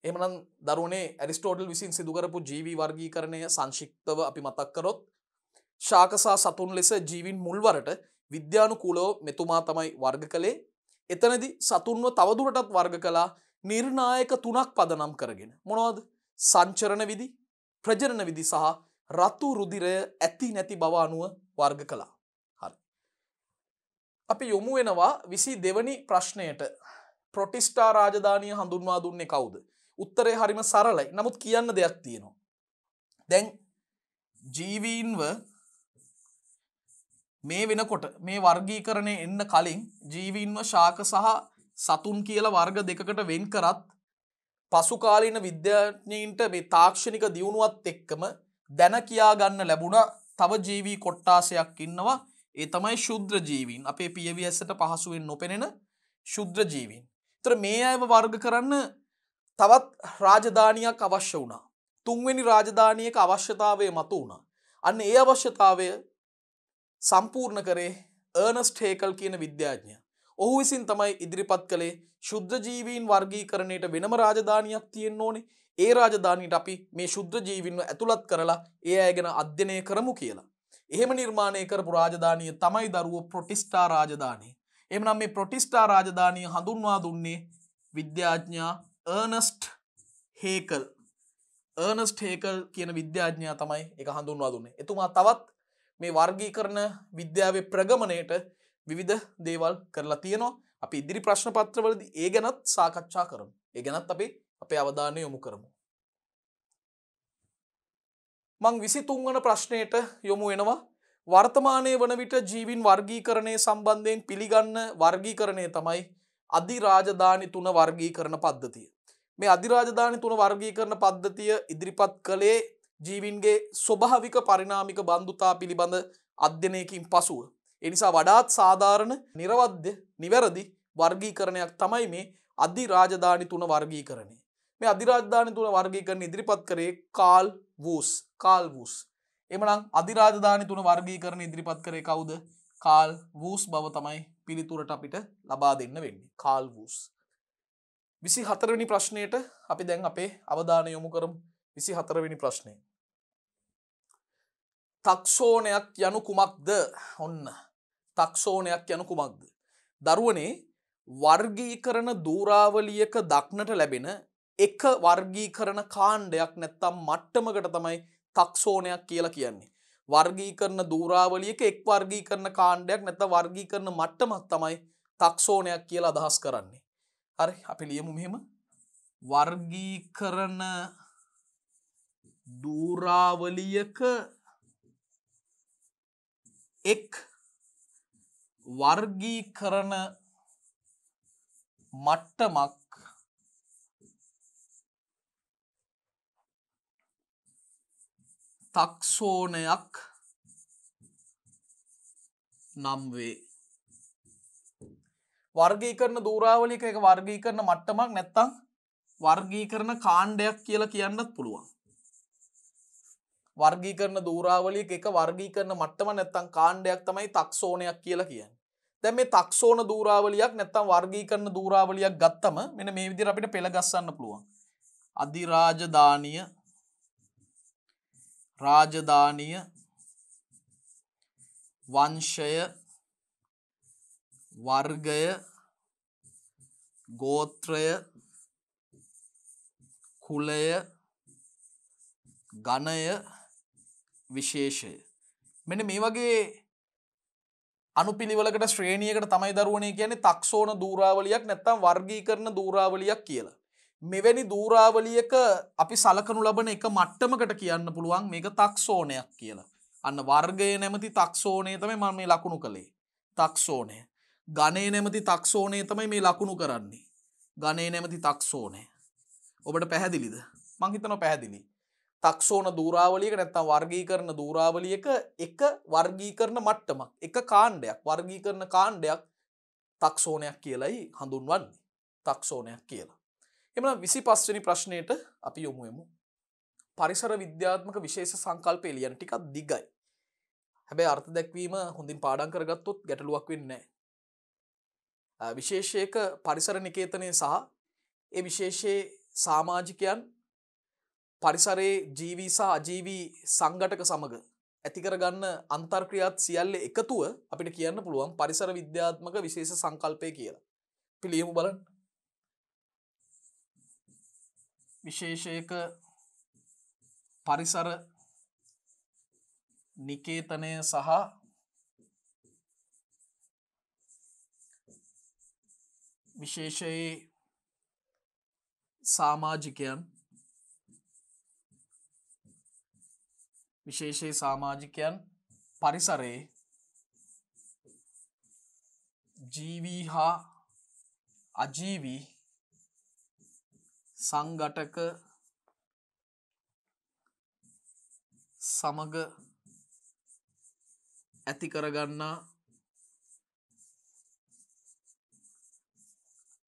එහෙමනම් දරුවනේ ඇරිස්ටෝටල් විසින් සිදු කරපු ජීවි වර්ගීකරණය සංක්ෂිප්තව අපි මතක් කරොත් ශාක සහ සතුන් ලෙස ජීවීන් මුල්වරට විද්‍යානුකූලව මෙතුමා තමයි වර්ග කළේ. එතනදී සතුන්ව තවදුරටත් වර්ග කළා නිර්ණායක තුනක් පදනම් කරගෙන. මොනවද? සංචරණ විදි, ප්‍රජනන විදි සහ රතු රුධිරය ඇති නැති බව අනුව වර්ග කළා. හරි. අපි යොමු වෙනවා 22 වෙනි ප්‍රශ්නයට. ප්‍රොටිස්ටා රාජධානිය හඳුන්වා දුන්නේ කවුද? උත්තරේ හරිම සරලයි. නමුත් කියන්න දෙයක් තියෙනවා. දැන් ජීවීන්ව මේ වෙනකොට මේ වර්ගීකරණය එන්න කලින් ජීවීන්ව ශාක සහ සතුන් කියලා වර්ග දෙකකට වෙන් කරත් පසු කාලීන විද්‍යාඥයින්ට මේ තාක්ෂණික දියුණුවත් එක්කම දැන කියා ගන්න ලැබුණා තව ජීවී කොට්ටාසයක් ඉන්නවා. ඒ තමයි ශුද්‍ර ජීවීන්. අපේ පියවි ඇසට පහසුවෙන් නොපෙනෙන ශුද්‍ර ජීවීන්. ඒතර මේ අයව වර්ග කරන්න තවත් රාජධානියක් අවශ්‍ය වුණා. තුන්වෙනි රාජධානියක අවශ්‍යතාවය මතු වුණා. අන්න ඒ අවශ්‍යතාවය සම්පූර්ණ කරේ අර්නස්ට් හේකල් කියන විද්‍යාඥයා. ඔහු විසින් තමයි ඉදිරිපත් කළේ ශුද්ධ ජීවීන් වර්ගීකරණයට වෙනම රාජධානියක් තියෙන්න ඕනේ. ඒ රාජධානියට අපි මේ ශුද්ධ ජීවීන්ව ඇතුළත් කරලා ඒ අය ගැන අධ්‍යයනය කරමු කියලා. එහෙම නිර්මාණය කරපු රාජධානිය තමයි දරුවෝ ප්‍රොටිස්ටා රාජධානිය. එහෙමනම් මේ ප්‍රොටිස්ටා රාජධානිය හඳුන්වා දුන්නේ විද්‍යාඥයා අර්නස්ට් හේකල්. අර්නස්ට් හේකල් කියන විද්‍යාඥයා තමයි ඒක හඳුන්වා දුන්නේ. එතුමා තවත් මේ වර්ගීකරණ විද්‍යාවේ ප්‍රගමණයට විවිධ දේවල් කරලා තියෙනවා. අපි ඉදිරි ප්‍රශ්න පත්‍රවලදී ඒ ගැනත් සාකච්ඡා කරමු. ඒ ගැනත් අපි අපේ අවධානය යොමු කරමු. මං 23 වන ප්‍රශ්නයට යොමු වෙනවා. වර්තමානයේ වන විට ජීවීන් වර්ගීකරණය සම්බන්ධයෙන් පිළිගන්න වර්ගීකරණය තමයි අධිරාජධානි 3 වර්ගීකරණ පද්ධතිය. මේ අධිරාජධානි 3 වර්ගීකරණ පද්ධතිය ඉදිරිපත් කළේ ජීවීන්ගේ ස්වභාවික පරිණාමික බන්ධුතා පිළිබඳ අධ්‍යයනයකින් පසුව. ඒ නිසා වඩාත් සාධාරණ, නිර්වද්‍ය, නිවැරදි වර්ගීකරණයක් තමයි මේ අධිරාජධානි 3 වර්ගීකරණය. මේ අධිරාජධානි 3 වර්ගීකරණ ඉදිරිපත් කරේ කාල් වූස්. එමනම් අධිරාජධානි 3 වර්ගීකරණ ඉදිරිපත් කරේ කවුද? කාල් වූස් බව තමයි පිළිතුරට අපිට ලබා දෙන්න වෙන්නේ. කාල් වූස්. 24 වෙනි ප්‍රශ්නයට අපි දැන් අපේ අවධානය යොමු කරමු. 24 වෙනි ප්‍රශ්නය. ටැක්සෝනයක් යනු කුමක්ද? ඔන්න. ටැක්සෝනයක් යනු කුමක්ද? දරුවනේ වර්ගීකරණ දූරාවලියක දක්නට ලැබෙන එක වර්ගීකරණ කාණ්ඩයක් නැත්තම් මට්ටමකට තමයි ටැක්සෝනයක් කියලා කියන්නේ. වර්ගීකරණ දූරාවලියක එක් වර්ගීකරණ කාණ්ඩයක් නැත්තම් වර්ගීකරණ මට්ටමක් තමයි ටැක්සෝනයක් කියලා අදහස් කරන්නේ. හරි, අපි ලියමු මෙහෙම. වර්ගීකරණ දූරාවලියක එක් වර්ගීකරණ මට්ටමක් ටැක්සෝනයක් නම් වේ. වර්ගීකරණ දූරාවලියක එක වර්ගීකරණ මට්ටමක් නැත්තම් වර්ගීකරණ කාණ්ඩයක් කියලා කියන්නත් පුළුවන්. වර්ගීකරණ දූරාවලියක එක වර්ගීකරණ මට්ටම නැත්තම් කාණ්ඩයක් තමයි ටැක්සෝනයක් කියලා කියන්නේ. දැන් මේ ටැක්සෝන දූරාවලියක් නැත්තම් වර්ගීකරණ දූරාවලියක් ගත්තම මෙන්න මේ විදිහට අපිට පෙළ ගස්සන්න පුළුවන්. අධිරාජධානිය, රාජධානිය, වංශය, වර්ගය, ගෝත්‍රය, කුලය, ගණය, විශේෂය. මෙන්න මේ වගේ අනුපිළිවෙලකට ශ්‍රේණියකට තමයි දරුවනේ කියන්නේ ටැක්සෝන දූරාවලියක් නැත්තම් වර්ගීකරණ දූරාවලියක් කියලා. මෙවැනි දූරාවලියක අපි සලකනු ලබන එක මට්ටමකට කියන්න පුළුවන් මේක ටැක්සෝනයක් කියලා. අන්න වර්ගය නැමැති ටැක්සෝනය තමයි මම මේ ලකුණු කළේ. ටැක්සෝනය. ගණය නැමැති ටැක්සෝනය තමයි මේ ලකුණු කරන්නේ. ගණය නැමැති ටැක්සෝනය. ඔබට පැහැදිලිද? මං හිතනවා පැහැදිලි. ටැක්සෝන දූරාවලියක නැත්තම් වර්ගීකරණ දූරාවලියක එක වර්ගීකරණ මට්ටමක්, එක කාණ්ඩයක්, වර්ගීකරණ කාණ්ඩයක් ටැක්සෝනයක් කියලායි හඳුන්වන්නේ. ටැක්සෝනයක් කියලා. එමනම් 25 වෙනි ප්‍රශ්නයට අපි යොමු වෙමු. පරිසර විද්‍යාත්මක විශේෂ සංකල්ප එළියන ටිකක් දිගයි. හැබැයි අර්ථ දැක්වීම හොඳින් පාඩම් කරගත්තොත් ගැටලුවක් වෙන්නේ නැහැ. විශේෂයක පරිසර නිකේතනය සහ ඒ විශේෂයේ සමාජිකයන් පරිසරයේ ජීවී සහ අජීවී සංඝටක සමග ඇති කරගන්න අන්තර්ක්‍රියාත් සියල්ල එකතුව අපිට කියන්න පුළුවන් පරිසර විද්‍යාත්මක විශේෂ සංකල්පය කියලා. අපි ලියමු බලන්න. විශේෂයක පරිසර නිකේතනය සහ විශේෂයේ සමාජිකයන් පරිසරයේ ජීවී හා අජීවී සංඝටක සමග ඇති කරගන්නා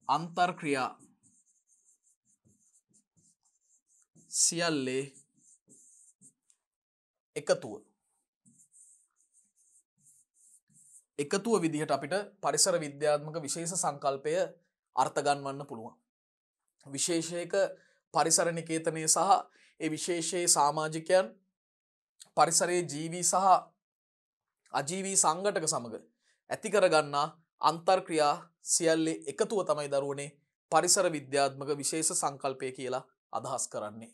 අන්තර්ක්‍රියා සියල්ලේ එකතුව. එකතුව විදිහට අපිට පරිසර විද්‍යාත්මක විශේෂ සංකල්පය අර්ථ ගන්වන්න පුළුවන්. විශේෂයක පරිසර නිකේතනය සහ ඒ විශේෂයේ සමාජිකයන් පරිසරයේ ජීවී සහ අජීවී සංඝටක සමග ඇති කරගන්නා අන්තර්ක්‍රියා සියල්ලේ එකතුව තමයි දරුවනේ පරිසර විද්‍යාත්මක විශේෂ සංකල්පය කියලා අදහස් කරන්නේ.